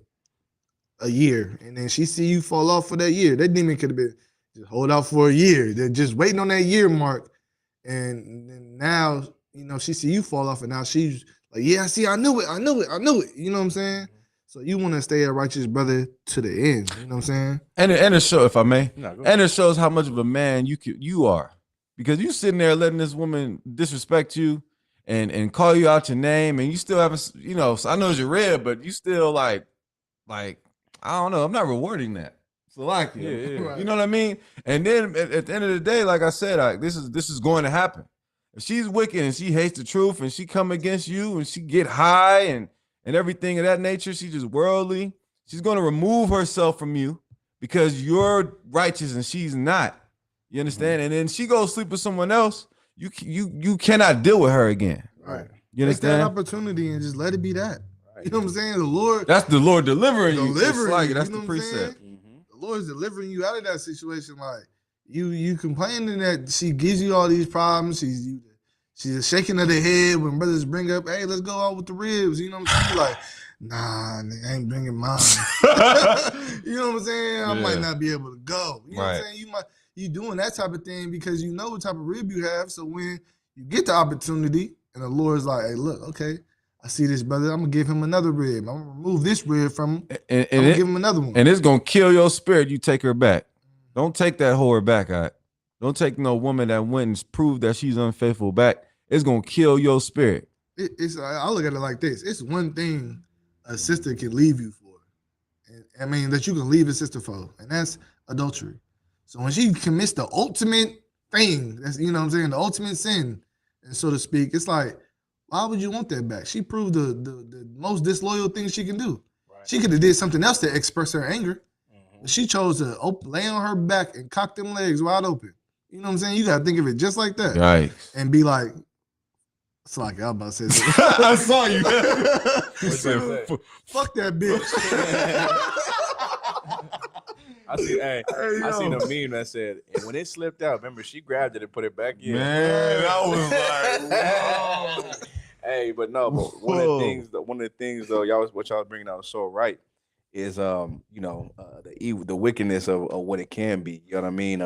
a year, and then she see you fall off for that year. That demon could have been just hold out for a year. They're just waiting on that year mark, and now she see you fall off, and now she's like, yeah, see, I knew it. You know what I'm saying? So you want to stay a righteous brother to the end. You know what I'm saying? And it shows, if I may, No, and it shows how much of a man you are, because you sitting there letting this woman disrespect you and call you out your name, and you still haven't, so I know it's your red, but you still like I don't know, I'm not rewarding that. So like, Yeah. You know what I mean? And then at the end of the day, like I said, this is going to happen. If she's wicked and she hates the truth and she come against you and she get high and everything of that nature, she's just worldly. She's going to remove herself from you because you're righteous and she's not. You understand? And then she goes sleep with someone else. You cannot deal with her again. Right. You Take that understand? opportunity and just let it be that. You know what I'm saying? The Lord, That's the Lord delivering you. Delivering It's like, you, that's you know the what I'm saying? precept. the Lord's delivering you out of that situation. Like you complaining that she gives you all these problems. She's a shaking of the head when brothers bring up, hey, let's go out with the ribs. You know what I'm saying? Like, nah, nigga, I ain't bringing mine. You know what I'm saying? I might not be able to go. You know what I'm saying? You doing that type of thing because you know what type of rib you have. So when you get the opportunity and the Lord's like, hey, look, okay, I see this brother. I'm gonna give him another rib. I'm gonna remove this rib from him. And I'm gonna give him another one. And it's gonna kill your spirit. You take her back. Don't take that whore back. All right? Don't take no woman that went and proved that she's unfaithful back. It's gonna kill your spirit. I look at it like this. It's one thing a sister can leave you for. I mean, that you can leave a sister for, and that's adultery. So when she commits the ultimate thing, that's, you know what I'm saying, the ultimate sin, and so to speak, it's like, why would you want that back? She proved the most disloyal thing she can do. Right. She could have did something else to express her anger. But she chose to lay on her back and cock them legs wide open. You know what I'm saying? You got to think of it just like that. Right. And be like, It's like I'm about to say that. I saw you. What you said, about to say? Fuck that bitch. I see. Hey, Hey, I seen yo. a meme that said, and when it slipped out, remember she grabbed it and put it back in. Man, that was like, whoa. Hey, but no, but one of the things though, what y'all was bringing out was so right is the evil, the wickedness of what it can be. You know what I mean?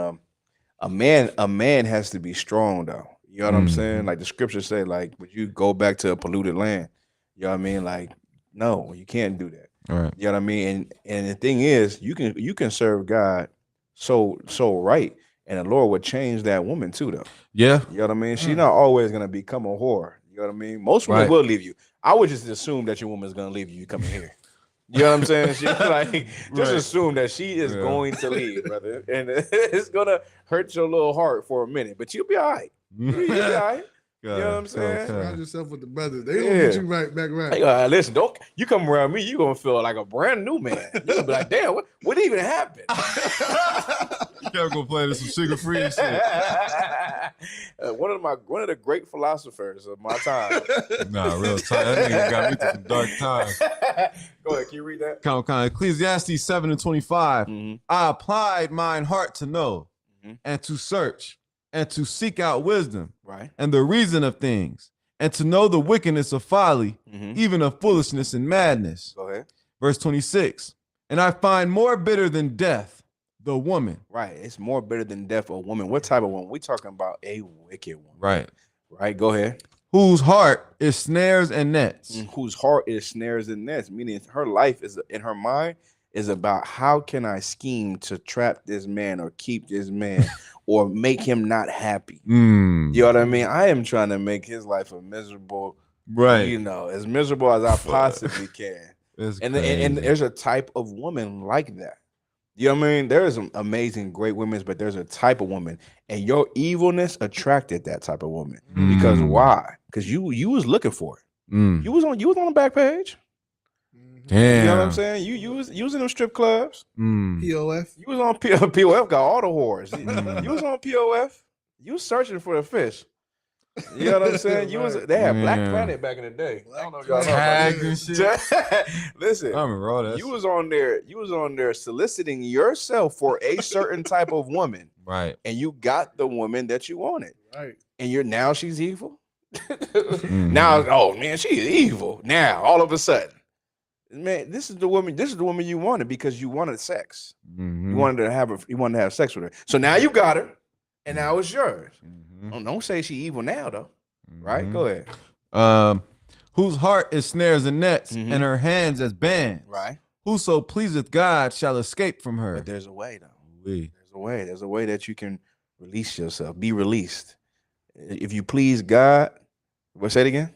A man has to be strong though. You know what I'm saying? Like the scriptures say, like, would you go back to a polluted land? You know what I mean? Like, no, you can't do that. All right. You know what I mean? And the thing is, you can serve God so right, and the Lord would change that woman too, though. Yeah. You know what I mean? She's not always gonna become a whore. You know what I mean? Most women Right. will leave you. I would just assume that your woman's gonna leave you coming here. You know what I'm saying? She, like, just Right. assume that she is going to leave, brother, and it's gonna hurt your little heart for a minute, but you'll be all right. You'll be all right. You know what I'm saying? Surround yourself with the brothers. They gonna get you right back right. Hey, listen, don't you come around me, you gonna feel like a brand new man. You gonna be like, damn, what even happened? You gotta go play this some sugar free and shit. One of the great philosophers of my time. Nah, real time. That nigga got me through some dark times. Go ahead, can you read that? Count. Ecclesiastes 7:25. Mm-hmm. I applied mine heart to know and to search and to seek out wisdom Right. and the reason of things and to know the wickedness of folly, even of foolishness and madness. Go ahead. Verse 26. And I find more bitter than death, the woman. Right. It's more bitter than death, a woman. What type of woman? We talking about a wicked woman. Right. Right. Go ahead. Whose heart is snares and nets. Whose heart is snares and nets, meaning her life is in her mind is about how can I scheme to trap this man or keep this man or make him not happy. You know what I mean? I am trying to make his life a miserable, Right. you know, as miserable as I possibly can. And there's a type of woman like that. You know what I mean? There is some amazing, great women, but there's a type of woman, and your evilness attracted that type of woman. Because why? Because you was looking for it. You was on the back page. Damn. You know what I'm saying? You was in them strip clubs. POF. You was on POF, got all the whores. You was on POF. You was searching for the fish. You know what I'm saying? They had Black Planet back in the day. I don't know if y'all know Tag about and that. shit. Listen, I remember all that. you was on there soliciting yourself for a certain type of woman. Right. And you got the woman that you wanted. Right. And now she's evil. Now, oh man, she's evil. Now, all of a sudden. Man, this is the woman you wanted because you wanted sex. You wanted to have sex with her. So now you got her, and now it's yours. Don't say she evil now though. Right? Go ahead. Whose heart is snares and nets, and her hands as bands. Right. Whoso pleaseth God shall escape from her. But there's a way though. There's a way that you can release yourself, be released. If you please God, say it again.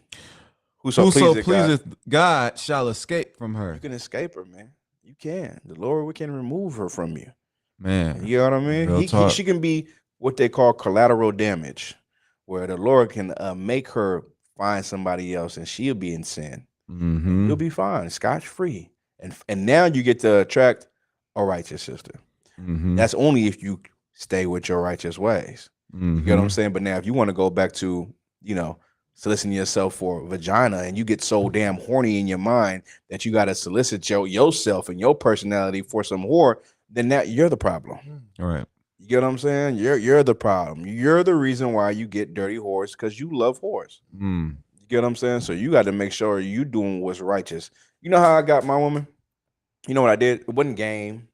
Whoso pleaseth God shall escape from her. You can escape her, man. You can. The Lord can remove her from you. Man. You know what I mean? She can be what they call collateral damage, where the Lord can make her find somebody else and she'll be in sin. You'll be fine, scotch-free. And now you get to attract a righteous sister. That's only if you stay with your righteous ways. You get what I'm saying? But now if you want to go back to, soliciting yourself for vagina and you get so damn horny in your mind that you got to solicit yourself and your personality for some whore, then you're the problem. All right. You get what I'm saying? You're the problem. You're the reason why you get dirty whores, because you love whores. You get what I'm saying? So you got to make sure you doing what's righteous. You know how I got my woman? You know what I did? It wasn't game.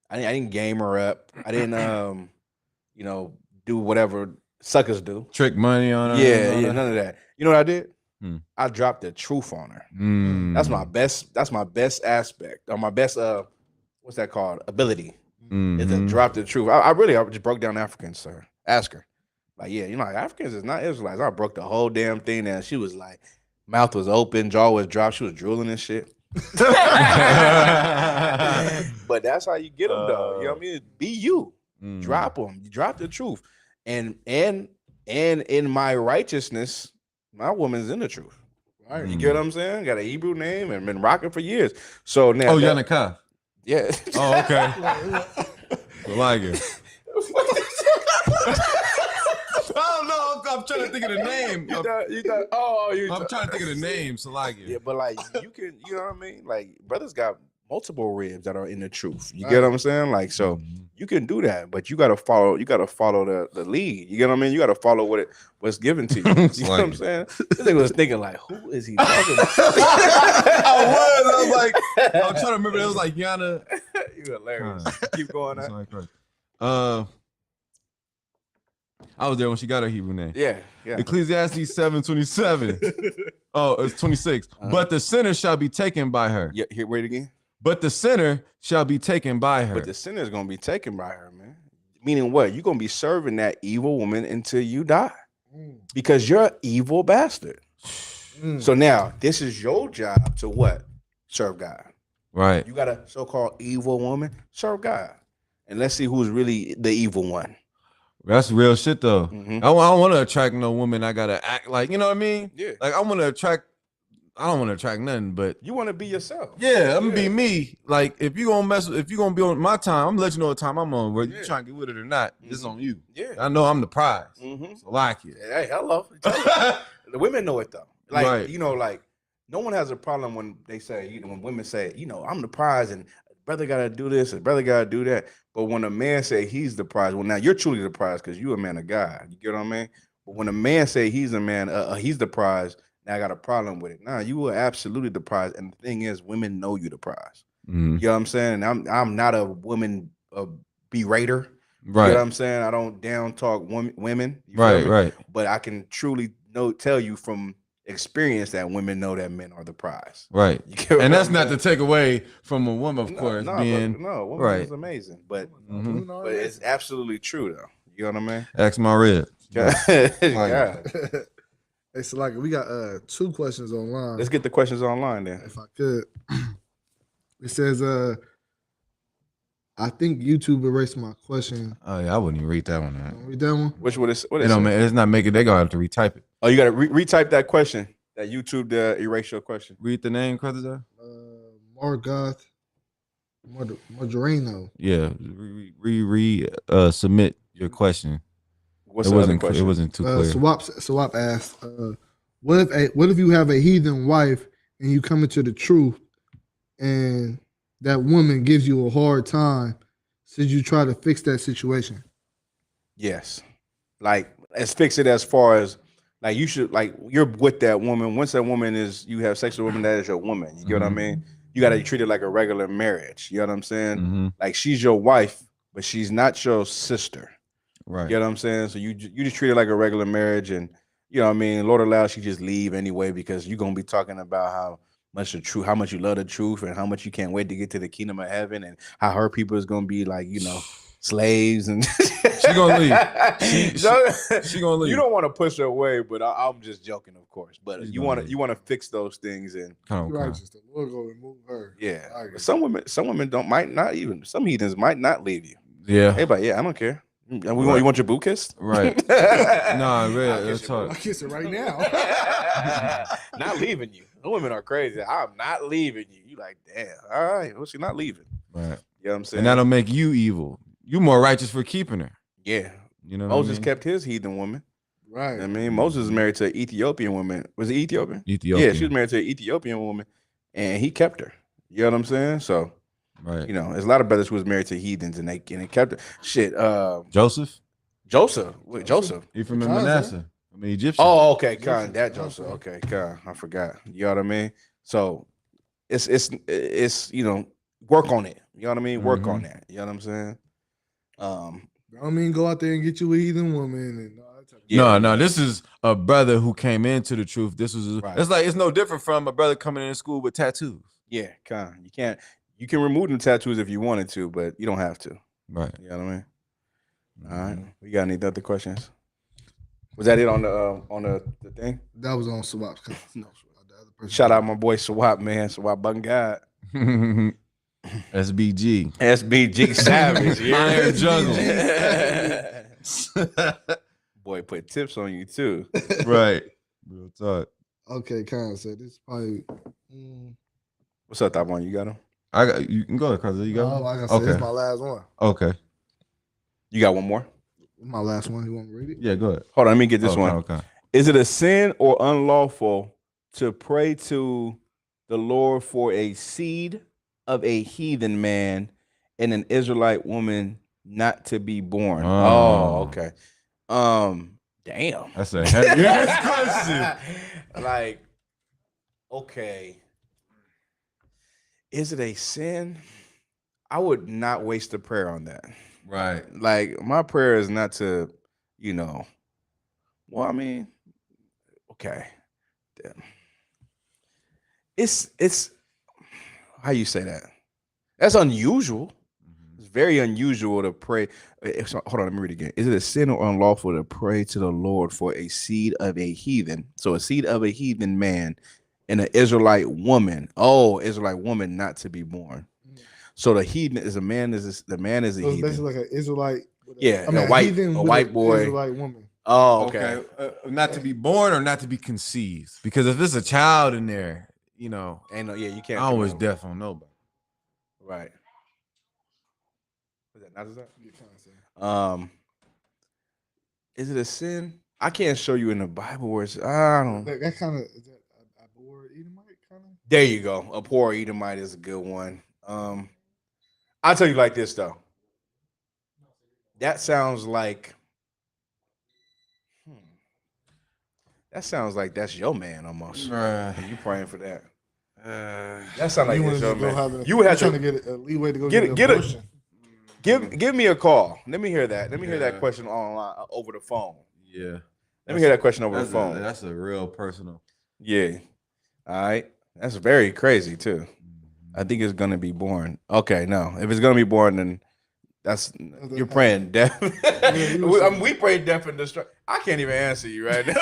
I didn't game her up. I didn't do whatever suckers do. Trick money on her. Yeah, none of that. You know what I did? I dropped the truth on her. That's my best aspect, or my best what's that called? Ability. Is to drop the truth. I just broke down Africans, sir. Ask her. Like, yeah, like Africans is not Israelites. I broke the whole damn thing down. She was like, mouth was open, jaw was dropped, she was drooling and shit. But that's how you get them, though. You know what I mean? Be you. Drop them. You drop the truth. And in my righteousness, my woman's in the truth. Right. You get what I'm saying? Got a Hebrew name and been rocking for years. So now Yannicka. Yeah. Oh, okay. I like it. I don't know. I'm trying to think of the name. You thought, oh, I'm trying to think of the name, so like Yeah, but like you can, you know what I mean? Like brothers got multiple ribs that are in the truth. You get what I'm saying? Like so you can do that, but you gotta follow the lead. You get what I mean? You gotta follow what's given to you. You know what I'm saying? This nigga was thinking like, who is he talking about? I was like, I'm trying to remember. It was like Yana. You hilarious. Keep going on. I was there when she got her Hebrew name. Yeah. Ecclesiastes 7:27. Oh, it's 26. But the sinner shall be taken by her. Yeah, here, wait again. But the sinner shall be taken by her. But the sinner is gonna be taken by her, man. Meaning what? You're gonna be serving that evil woman until you die. Because you're an evil bastard. So now this is your job to what? Serve God. Right. You got a so-called evil woman, serve God. And let's see who's really the evil one. That's real shit though. Mhm. I don't want to attract no woman. I gotta act like, you know what I mean? Yeah. Like I don't want to attract nothing, but You want to be yourself. yeah, I'm gonna be me. Like if you gonna be on my time, I'm gonna let you know what time I'm on. Whether you trying to get with it or not, it's on you. Yeah. I know I'm the prize. Mm-hmm. So like it. Hey, hello. The women know it though. Like Right. you know, like no one has a problem when they say, you know, when women say, you know, I'm the prize and brother gotta do this and brother gotta do that. But when a man say he's the prize, well, now you're truly the prize because you a man of God. You get what I mean? But when a man say he's a man, he's the prize. Now I got a problem with it. Nah, you are absolutely the prize. And the thing is, women know you the prize. Mhm. You know what I'm saying? And I'm not a woman berater. Right. You know what I'm saying? I don't down talk women. You feel Right. me? Right. But I can truly tell you from experience that women know that men are the prize. Right. You get what And that's I'm not saying? to take away from a woman, of course, No, being woman right. is amazing, but Mhm. but it's absolutely true though. You know what I mean? Ask my rib. God. Hey, so like we got 2 questions online. Let's get the questions online then. If I could. It says I think YouTube erased my question. Oh yeah, I wouldn't even read that one. Don't read that one. Which what is It don't man, it's not making. They gonna have to retype it. Oh, you gotta retype that question. That YouTube erase your question. Read the name, Krista. Margoth Modrino. Yeah, submit your question. What's the other question? It wasn't too clear. Swap asked, what if you have a heathen wife and you come into the truth and that woman gives you a hard time? Should you try to fix that situation? Yes. Like, let's fix it as far as like you should, like you're with that woman. Once that woman is, you have sex with a woman, that is your woman. You get what I mean? You got to treat it like a regular marriage. You know what I'm saying? Like she's your wife, but she's not your sister. Right. You know what I'm saying? So you just treat it like a regular marriage, and you know what I mean? Lord allows you just leave anyway, because you're gonna be talking about how much you love the truth, and how much you can't wait to get to the kingdom of heaven, and how her people is gonna be like, you know, slaves, and she gonna leave. She gonna leave. You don't want to push her away, but I'm just joking, of course. But you want to fix those things, and righteous. The Lord go remove her. Yeah. But some women might not even. Some heathens might not leave you. Yeah. Hey, but yeah, I don't care. You want your boot kissed? Right. Nah, really, that's hard. I'll kiss it right now. Not leaving you. The women are crazy. I'm not leaving you. You like, damn. All right. Well, she's not leaving. Right. You know what I'm saying? And that'll make you evil. You more righteous for keeping her. Yeah. You know, Moses kept his heathen woman. Right. I mean, Moses is married to an Ethiopian woman. Was it Ethiopian? Ethiopian. Yeah, she was married to an Ethiopian woman, and he kept her. You know what I'm saying? So, right. You know, there's a lot of brothers who was married to heathens, and they kept her. Shit. Joseph. Wait, Joseph. He from Manasseh. I mean, Egyptian. Oh, okay, Khan, that Joseph. Okay, Khan, I forgot. You know what I mean? So it's you know, work on it. You know what I mean? Work on that. You know what I'm saying? I mean, go out there and get you a heathen woman and all that type of No, this is a brother who came into the truth. This was Right. it's no different from a brother coming into school with tattoos. Yeah, Khan. You can remove them tattoos if you wanted to, but you don't have to. Right. You know what I mean? All right. We got any other questions? Was that it on the thing? That was on Swap. No, the other person. Shout out my boy Swap, man. Swap Bungad. SBG. SBG Savage. Iron Jungle. Boy, put tips on you too. Right. Real talk. Okay, kind of said this probably. What's up, Top One? You got him? You can go, cuz you got No, like I said, this is my last one. Okay. You got one more? My last one. You want me to read it? Yeah, go ahead. Hold on, let me get this Okay, one. okay. Is it a sin or unlawful to pray to the Lord for a seed of a heathen man and an Israelite woman not to be born? Oh, okay. Damn. That's a heavy question. Like, okay. Is it a sin? I would not waste a prayer on that. Right. Like, my prayer is not to, well, I mean, okay. Damn. It's how you say that? That's unusual. It's very unusual to pray. Hold on, let me read it again. Is it a sin or unlawful to pray to the Lord for a seed of a heathen? So a seed of a heathen man and an Israelite woman. Oh, Israelite woman not to be born. So the heathen is a man. The man is a So it's heathen. basically like an Israelite. Yeah, I mean, a white, heathen a with white an boy. Israelite woman. Oh, okay. Not to be born or not to be conceived. Because if there's a child in there, Ain't no, yeah, you can't. I always come deaf on nobody. Right. Was that not that? You kinda say. Is it a sin? I can't show you in the Bible where it's. I don't. That kind of is that a poor Edomite kind of. There you go. A poor Edomite is a good one. I'll tell you like this though. That sounds like. That sounds like that's your man almost. And you praying for that. That sounds like You it's want your to go man. have You would have trying to to get a leeway to go get get, it- get it. an abortion. give me a call. Let me hear that. Let me hear that Yeah. question online over the phone. Yeah. Let me hear that question over the phone. That's a real personal. Yeah. All right. That's very crazy too. I think it's gonna be born. Okay, no. If it's gonna be born, then that's you're praying death. We pray death and destruction. I can't even answer you right now.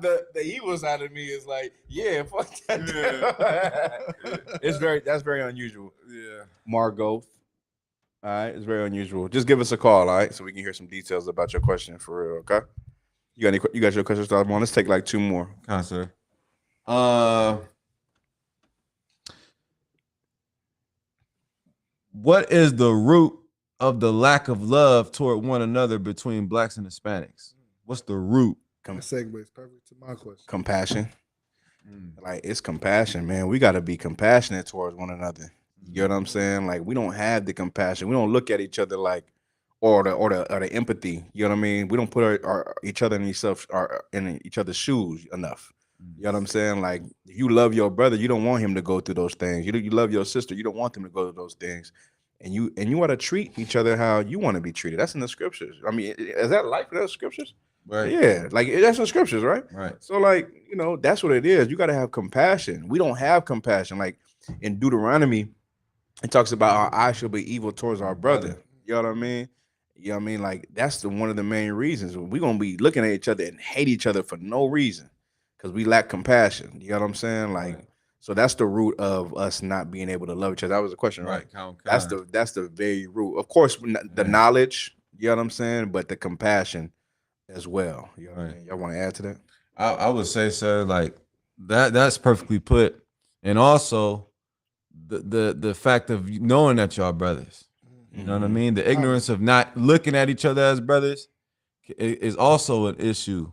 The evil side of me is like, yeah, fuck that. That's very unusual. Yeah. Margot. All right, it's very unusual. Just give us a call, all right, so we can hear some details about your question for real. Okay. You got your questions started on. Let's take like two more. Kind of, sir. What is the root of the lack of love toward one another between blacks and Hispanics? What's the root? That segues perfect to my question. Compassion. Like it's compassion, man. We got to be compassionate towards one another. You know what I'm saying? Like we don't have the compassion. We don't look at each other like, or the empathy. You know what I mean? We don't put each other in each other's shoes enough. You know what I'm saying? Like if you love your brother, you don't want him to go through those things. You love your sister, you don't want them to go through those things. And you want to treat each other how you want to be treated. That's in the scriptures. I mean, is that life? That's scriptures. Right. Yeah, like that's in the scriptures, right? Right. So, like, that's what it is. You got to have compassion. We don't have compassion. Like in Deuteronomy, it talks about our eyes shall be evil towards our brother. You know what I mean? You know what I mean? Like that's one of the main reasons we're gonna be looking at each other and hate each other for no reason because we lack compassion. You know what I'm saying? Like, so that's the root of us not being able to love each other. That was the question, right? That's the very root. Of course, the knowledge. You know what I'm saying? But the compassion as well. You know what I mean? Y'all want to add to that? I would say, sir, like that's perfectly put. And also the fact of knowing that y'all brothers. You know what I mean? The ignorance of not looking at each other as brothers is also an issue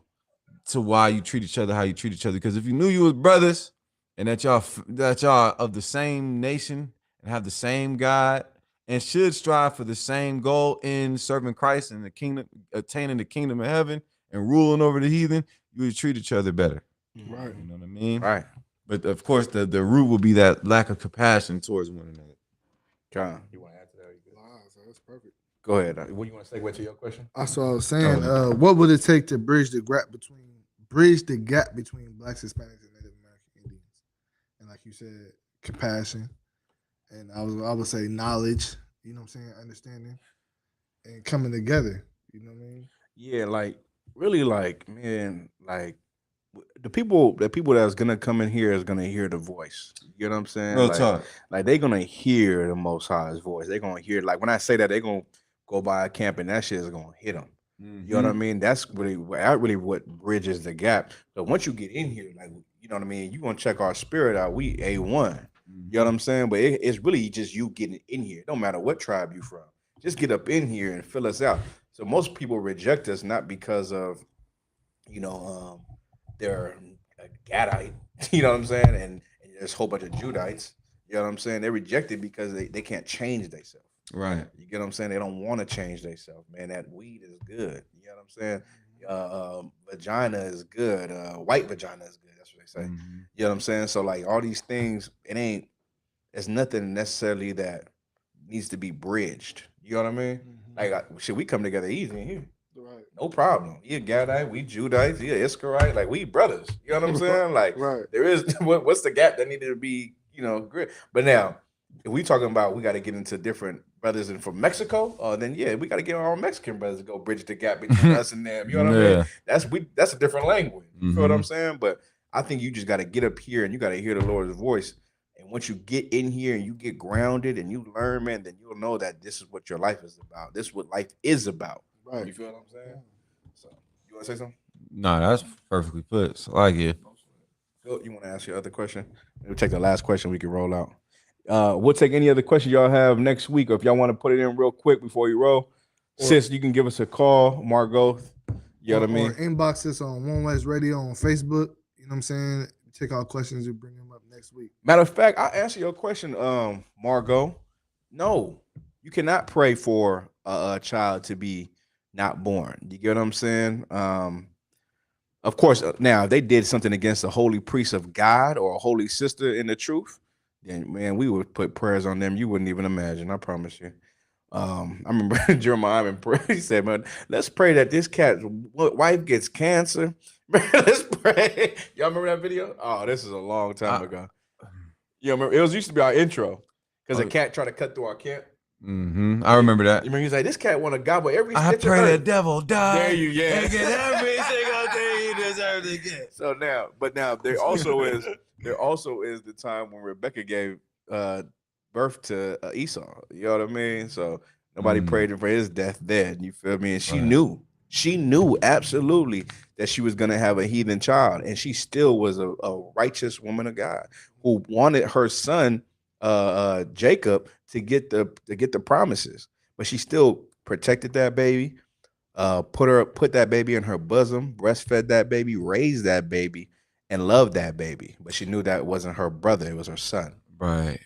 to why you treat each other how you treat each other. Because if you knew you was brothers and that y'all of the same nation and have the same God and should strive for the same goal in serving Christ and the kingdom, attaining the kingdom of heaven and ruling over the heathen, you would treat each other better. Right. You know what I mean? Right. But of course, the root will be that lack of compassion towards one another. John, you want to add to that? That's perfect. Go ahead. What do you want to segue to your question? Also, I was saying, what would it take to bridge the gap between blacks, Hispanics, and Native American Indians? And like you said, compassion, and I would say knowledge. You know what I'm saying? Understanding and coming together. You know what I mean? Yeah, like really, like man, like the people that's gonna come in here is gonna hear the voice. You know what I'm saying? Real like, talk. Like they're gonna hear the Most High's voice. They're gonna hear like when I say that they're gonna go by a camp and that shit is gonna hit them. You know what I mean? That's really what bridges the gap. But once you get in here, like you know what I mean, you gonna check our spirit out. We A1. You know what I'm saying? But it's really just you getting in here. It don't matter what tribe you from. Just get up in here and fill us out. So most people reject us not because of, you know, they're a Gadite, you know what I'm saying, and there's a whole bunch of Judites, you know what I'm saying. They're rejected because they can't change themselves. Right. You get what I'm saying? They don't want to change themselves, man. That weed is good. You know what I'm saying? Vagina is good. White vagina is good. That's what they say. Mhm. You know what I'm saying? So like all these things, it ain't. It's nothing necessarily that needs to be bridged. You know what I mean? Like, should we come together easy in here? Right. No problem. He a Gadite, we Judites, he a Iscarite, like we brothers. You know what I'm saying? Like Right. there is what's the gap that needed to be, grit. But now, if we talking about we got to get into different brothers and from Mexico, then yeah, we got to get our Mexican brothers to go bridge the gap between us and them. You know what I mean? Yeah. That's a different language. You feel what I'm Mhm. saying? But I think you just got to get up here and you got to hear the Lord's voice. And once you get in here and you get grounded and you learn, man, then you'll know that this is what your life is about. This is what life is about. Right. You feel what I'm saying? So, you want to say something? No, that's perfectly put. So I like it. Phil, you want to ask your other question? We'll take the last question. We can roll out. We'll take any other question y'all have next week, or if y'all want to put it in real quick before you roll. Sis, you can give us a call, Margot. You know what I mean? Or inbox us on One West Radio on Facebook. You know what I'm saying? Take our questions and bring them up next week. Matter of fact, I'll answer your question, Margot. No, you cannot pray for a child to be not born. You get what I'm saying? Of course, now if they did something against a holy priest of God or a holy sister in the truth, then man, we would put prayers on them. You wouldn't even imagine. I promise you. I remember Jeremiah in prayer. He said, "Man, let's pray that this cat's wife gets cancer." Man, let's pray. Y'all remember that video? Oh, this is a long time ago. You remember? It was used to be our intro because a cat tried to cut through our camp. Mm-hmm. I remember that. You remember he's like, "This cat want to gobble every I stitch of pray the earth." devil die. There you, yeah. And get every single thing he deserves to get. So now, there also is the time when Rebecca gave birth to Esau. You know what I mean? So nobody prayed for his death then. You feel me? And she knew absolutely that she was gonna have a heathen child, and she still was a righteous woman of God who wanted her son Jacob to get the promises, but she still protected that baby. Put that baby in her bosom, breastfed that baby, raised that baby, and loved that baby. But she knew that it wasn't her brother; it was her son. Right.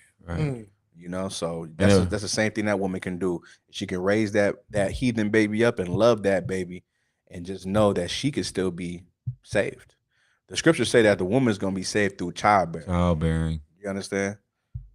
You know, so that's the same thing that woman can do. She can raise that heathen baby up and love that baby, and just know that she could still be saved. The scriptures say that the woman's gonna be saved through childbearing. Childbearing. You understand?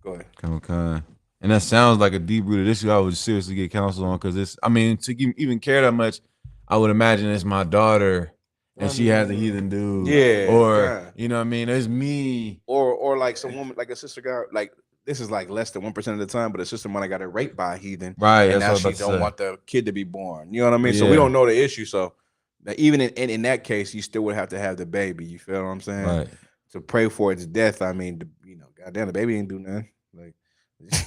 Go ahead. Okay. And that sounds like a deep rooted issue I would seriously get counsel on, because to even care that much, I would imagine it's my daughter and she has a heathen dude. Yeah. Or, you know what I mean? It's me. Or like some woman, like a sister got, like, this is like less than 1% of the time, but a sister might have got raped by a heathen. Right. And That's now what I she was about to don't say. want the kid to be born. You know what I mean? So Yeah. we don't know the issue. So that even in that case, you still would have to have the baby. You feel what I'm saying? Right. To pray for its death. I mean, goddamn, the baby ain't do nothing. Like,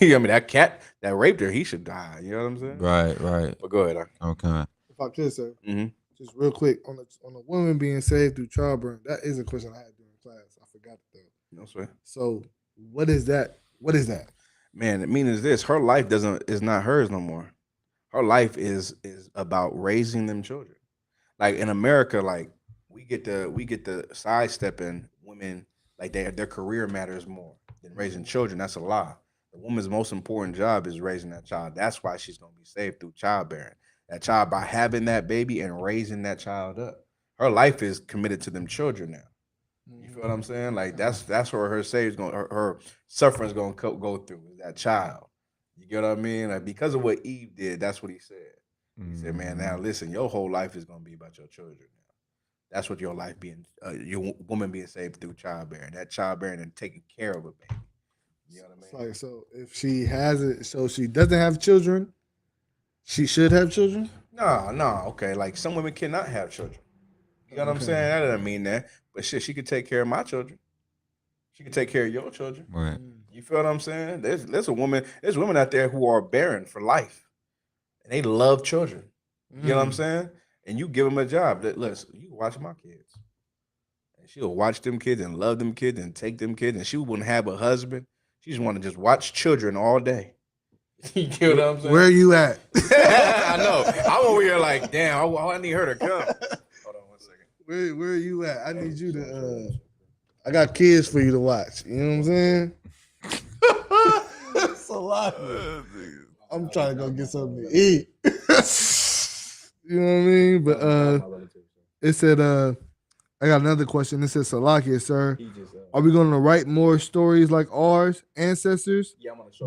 I mean, that cat that raped her, he should die. You know what I'm saying? Right. But go ahead. Okay. If I could, sir, Mhm. just real quick on the woman being saved through childbearing. That is a question I had during class. I forgot though. No sweat. So what is that? What is that? Man, it means this. Her life is not hers no more. Her life is about raising them children. Like in America, like we get the sidestepping women, like their career matters more than raising children. That's a lie. The woman's most important job is raising that child. That's why she's gonna be saved through childbearing. That child, by having that baby and raising that child up. Her life is committed to them children now. You feel what I'm saying? Like that's where her save's going, her suffering's gonna go through is that child. You get what I mean? Like because of what Eve did, that's what he said. He said, "Man, now listen, your whole life is gonna be about your children now. That's what your life being, your woman being saved through childbearing. That childbearing and taking care of a baby. You know what I mean? It's like, so if she has it, so she doesn't have children, she should have children. No, okay. Like some women cannot have children. You know what I'm saying? That doesn't mean that. But shit, she could take care of my children. She could take care of your children. Right. You feel what I'm saying? There's women out there who are barren for life. And they love children. You know what I'm saying? And you give them a job. Listen, you watch my kids. And she'll watch them kids and love them kids and take them kids. And she wouldn't have a husband. She just want to just watch children all day. You get what I'm saying? Where are you at? I know. I'm over here like, damn, I need her to come. Hold on 1 second. Where are you at? I need you to. I got kids for you to watch. You know what I'm saying? It's a lot. I'm trying to go get something to eat. You know what I mean? But it said, I got another question. It says, Salakia, sir, are we going to write more stories like ours ancestors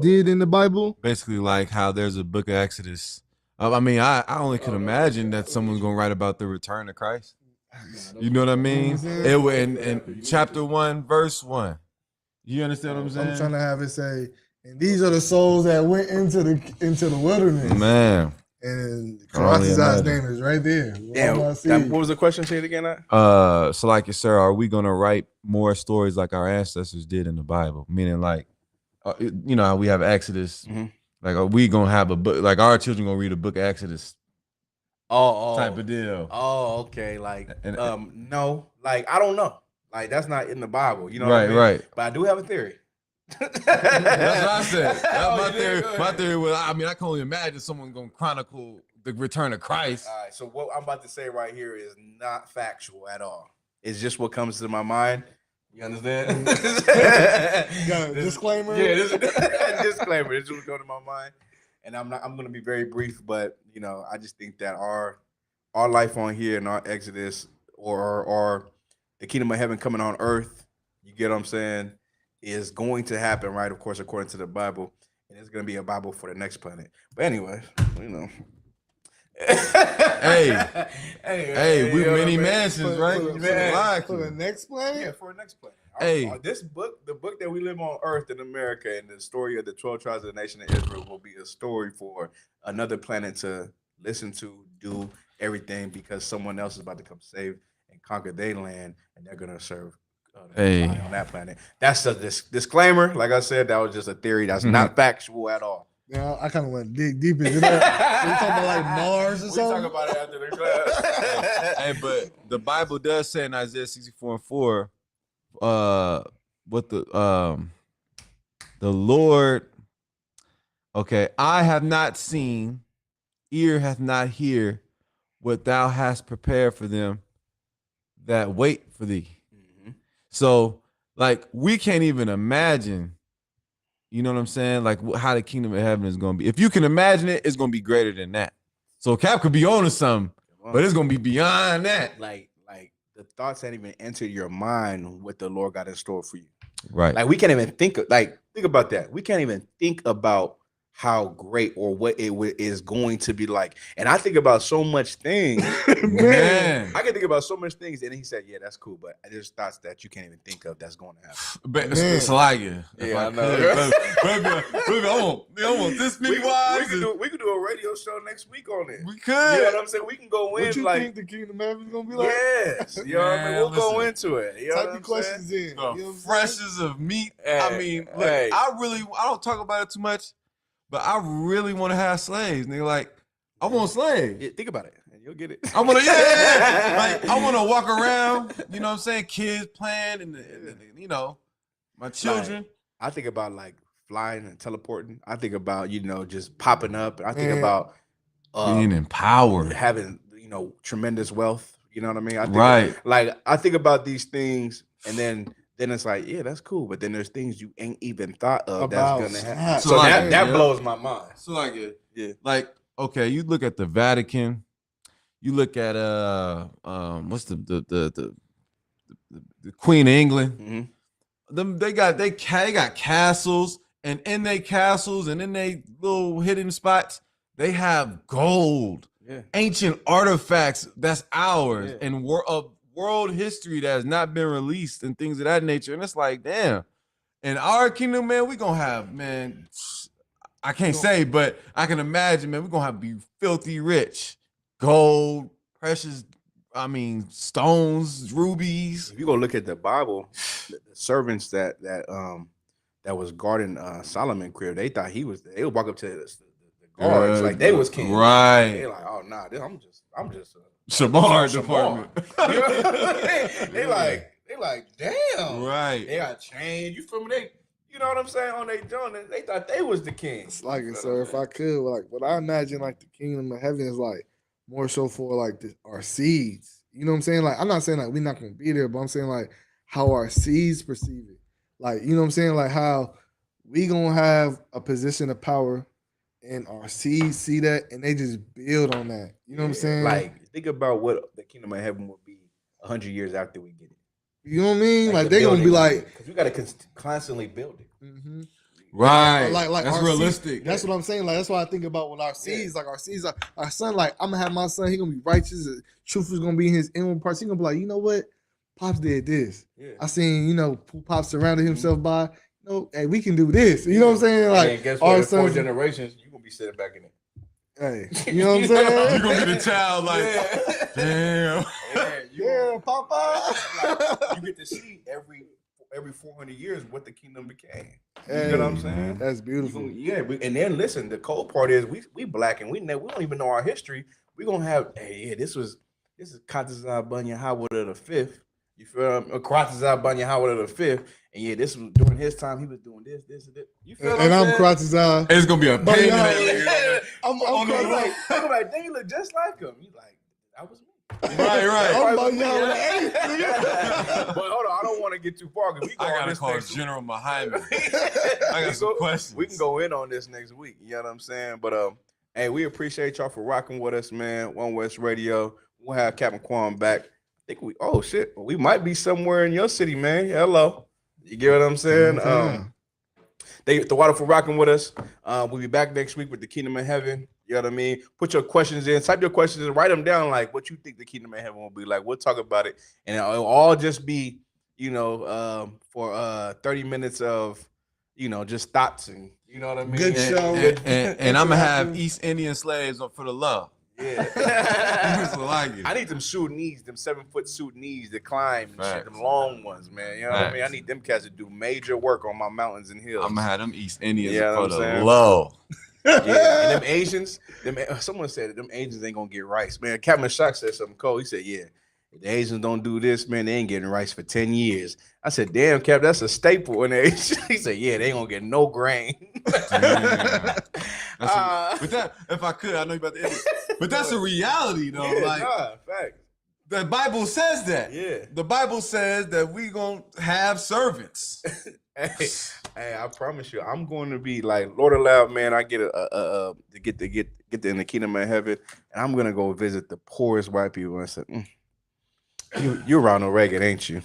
did in the Bible? Basically, like how there's a book of Exodus. I mean, I only could imagine that someone's gonna write about the return of Christ. You know what I mean? It would in chapter 1, verse 1. You understand what I'm saying? I'm trying to have it say, and these are the souls that went into the wilderness. Man. And Only Karasi's imagine. name is right there. Damn. What was the question? Say it again. So like you, sir, are we gonna write more stories like our ancestors did in the Bible? Meaning, like, you know how we have Exodus. Mhm. Like, are we gonna have a book? Like, our children gonna read a book of Exodus Oh, type of deal? Oh, okay. Like, And- no, like I don't know. Like that's not in the Bible. You know what I Right, mean? right. But I do have a theory. That's what I said. That's Oh, my you theory. did? Go My ahead. theory was, I mean, I can only imagine someone gonna chronicle the return of Christ. All right. So what I'm about to say right here is not factual at all. It's just what comes to my mind. You understand? Got a disclaimer? Yeah, this is a disclaimer. This is what comes to my mind. And I'm going to be very brief, but you know, I just think that our life on here and our Exodus or the kingdom of heaven coming on earth, you get what I'm saying, is going to happen, right? Of course, according to the Bible, and it's going to be a Bible for the next planet. But anyway, you know. Hey, we you know many what I mean? mansions, right? For the next planet? Yeah, for the next planet. Hey. This book, the book that we live on earth in America, and the story of the 12 tribes of the nation of Israel will be a story for another planet to listen to, do everything because someone else is about to come save and conquer their land, and they're gonna serve on that planet. That's a disclaimer. Like I said, that was just a theory. That's not factual at all. Yeah, I kind of went dig into that. We talking about like Mars or We something? talk about it after the class. Hey, but the Bible does say in Isaiah 64:4, what the Lord, okay, I have not seen, ear hath not hear what thou hast prepared for them that wait for thee. Mhm. So, like, we can't even imagine, you know what I'm saying? Like, how the kingdom of heaven is going to be. If you can imagine it, it's going to be greater than that. So, Cap could be on to something, but it's going to be beyond that. Like the thoughts that even entered your mind what the Lord got in store for you. Right. Like we can't even think about that. We can't even think about how great or what it is going to be like. And I think about so much things. Man. I can think about so much things. And he said, yeah, that's cool. But there's thoughts that you can't even think of that's going to happen. But Man. it's like, yeah, Yeah, I know. Baby, I want this many wives. We could do a radio show next week on it. We You could. know what I'm saying? We can go in What you like, think the kingdom of heaven is gonna be like? yes. You know what I mean? Man, We'll go listen. into it. You know Type what your I'm questions saying? in. You know The what I'm saying? freshest of meat. I Hey, mean, look, hey. I don't talk about it too much, but I really want to have slaves. Nigga, like, I want slaves. Yeah, think about it. And you'll get it. I want to, yeah. Like, I want to walk around, you know what I'm saying? Kids playing and you know, my children. I think about like flying and teleporting. I think about, you know, just popping up. I think Man. about being empowered. having, you know, tremendous wealth. You know what I mean? I think Right. like I think about these things and then it's like, yeah, that's cool. But then there's things you ain't even thought of About that's gonna happen. snap. So So like- that yeah. blows my mind. So like, Yeah. like, okay, you look at the Vatican, you look at what's the Queen of England. Mhm. Them they got castles, and in they castles and in they little hidden spots, they have gold, Yeah. ancient artifacts that's ours, Yeah. and world history that has not been released and things of that nature. And it's like, damn, in our kingdom, man, we gonna have, man, I can't say, but I can imagine, man, we're gonna have to be filthy rich, gold, precious, I mean, stones, rubies. If you go look at the Bible, the servants that was guarding Solomon crib, they thought he was. They would walk up to the guards like they was king. Right. They like, oh nah, I'm just Shamar Shamar. department. You know what I mean? They like, damn. Right. They got chains. You feel me? You know what I'm saying? On their joint, and they thought they was the king. It's like You it, know sir. what If I'm I could, like, what I imagine, like the kingdom of heaven is like more so for like our seeds. You know what I'm saying? Like, I'm not saying like we're not gonna be there, but I'm saying like how our seeds perceive it. Like, you know what I'm saying? Like how we gonna have a position of power, and our seeds see that, and they just build on that. You know what I'm saying? Like, think about what the kingdom of heaven will be 100 years after we get it. you know what I mean? Like the they gonna be building like, because we got to constantly build it. mhm. Right. Like That's our realistic. Seeds, that's what I'm saying. Like that's what I think about when our seeds, like our seeds, our son. Like I'm gonna have my son. He gonna be righteous. Truth is gonna be in his inward parts. He gonna be like, you know what? Pops did this. Yeah. I seen, who Pops surrounded himself by. Hey, we can do this. You know what I'm saying? Like and guess our what? In 4 sons. generations, you gonna be sitting back in it. Hey, you know what I'm saying? You're gonna be the child, like, damn. Yeah, Papa. Like, you get to see every 400 years what the kingdom became. You know what I'm saying? That's beautiful. And then listen, the cold part is we black and we don't even know our history. We gonna have this is Katazai Banya Howard of the Fifth. You feel me? Katazai Banya Howard of the Fifth, and this was during his time. He was doing this, and this. You feel? And I'm Kratazai. It's gonna be a pain in But, that I'm like, they look just like him. You like, that was me. Right. I'm But Banya. hold on, I don't want to get too far because we I gotta this call next General Muhammad. I got some questions. We can go in on this next week. You know what I'm saying? But hey, we appreciate y'all for rocking with us, man. One West Radio. We'll have Captain Quan back. I think we might be somewhere in your city, man. Hello. You get what I'm saying? The water for rocking with us. We'll be back next week with the Kingdom of Heaven. You know what I mean? Put your questions in, type your questions and write them down, like what you think the Kingdom of Heaven will be like. We'll talk about it, and it'll all just be, for 30 minutes of, just thoughts and you know what I mean. Good show. And I'm gonna have East Indian slaves for the love. Yeah. That's what I get. I need them Sudanese, them 7-foot Sudanese that climb and shit, Facts. them long ones, man. You know what I mean? I Facts. need them cats to do major work on my mountains and hills. I'm gonna have them East Indians Yeah, for I'm the saying. low. Yeah, and them Asians, someone said that them Asians ain't gonna get rice, man. Captain Shock said something cold. He said, "Yeah, if the Asians don't do this, man, they ain't getting rice for 10 years." I said, "Damn, Cap, that's a staple in the Asian." He said, "Yeah, they ain't gonna get no grain." But that, if I could, I know you about to end it. But that's a reality, though. Fact. The Bible says that. Yeah. The Bible says that we gonna have servants. Hey, I promise you, I'm going to be like Lord allowed, man. I get to get in the kingdom of heaven, and I'm gonna go visit the poorest white people. And I said, "You're Ronald Reagan, ain't you?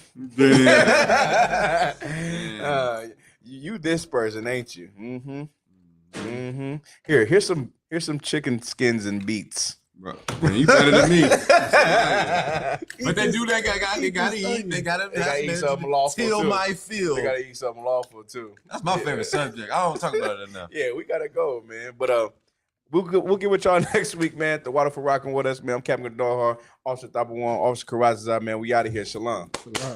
You this person, ain't you? Mm-hmm. Mm-hmm. Here's some chicken skins and beets." Bro, you better than me. But they do that. They gotta eat. They gotta eat something lawful till too. my field. They gotta eat something lawful too. That's my favorite subject. I don't talk about it enough. Yeah, we gotta go, man. But we'll get with y'all next week, man. The water for rocking with us, man. I'm Captain Gadahar, Officer Thapa One, Officer Karazazai, man. We out of here. Shalom. Shalom.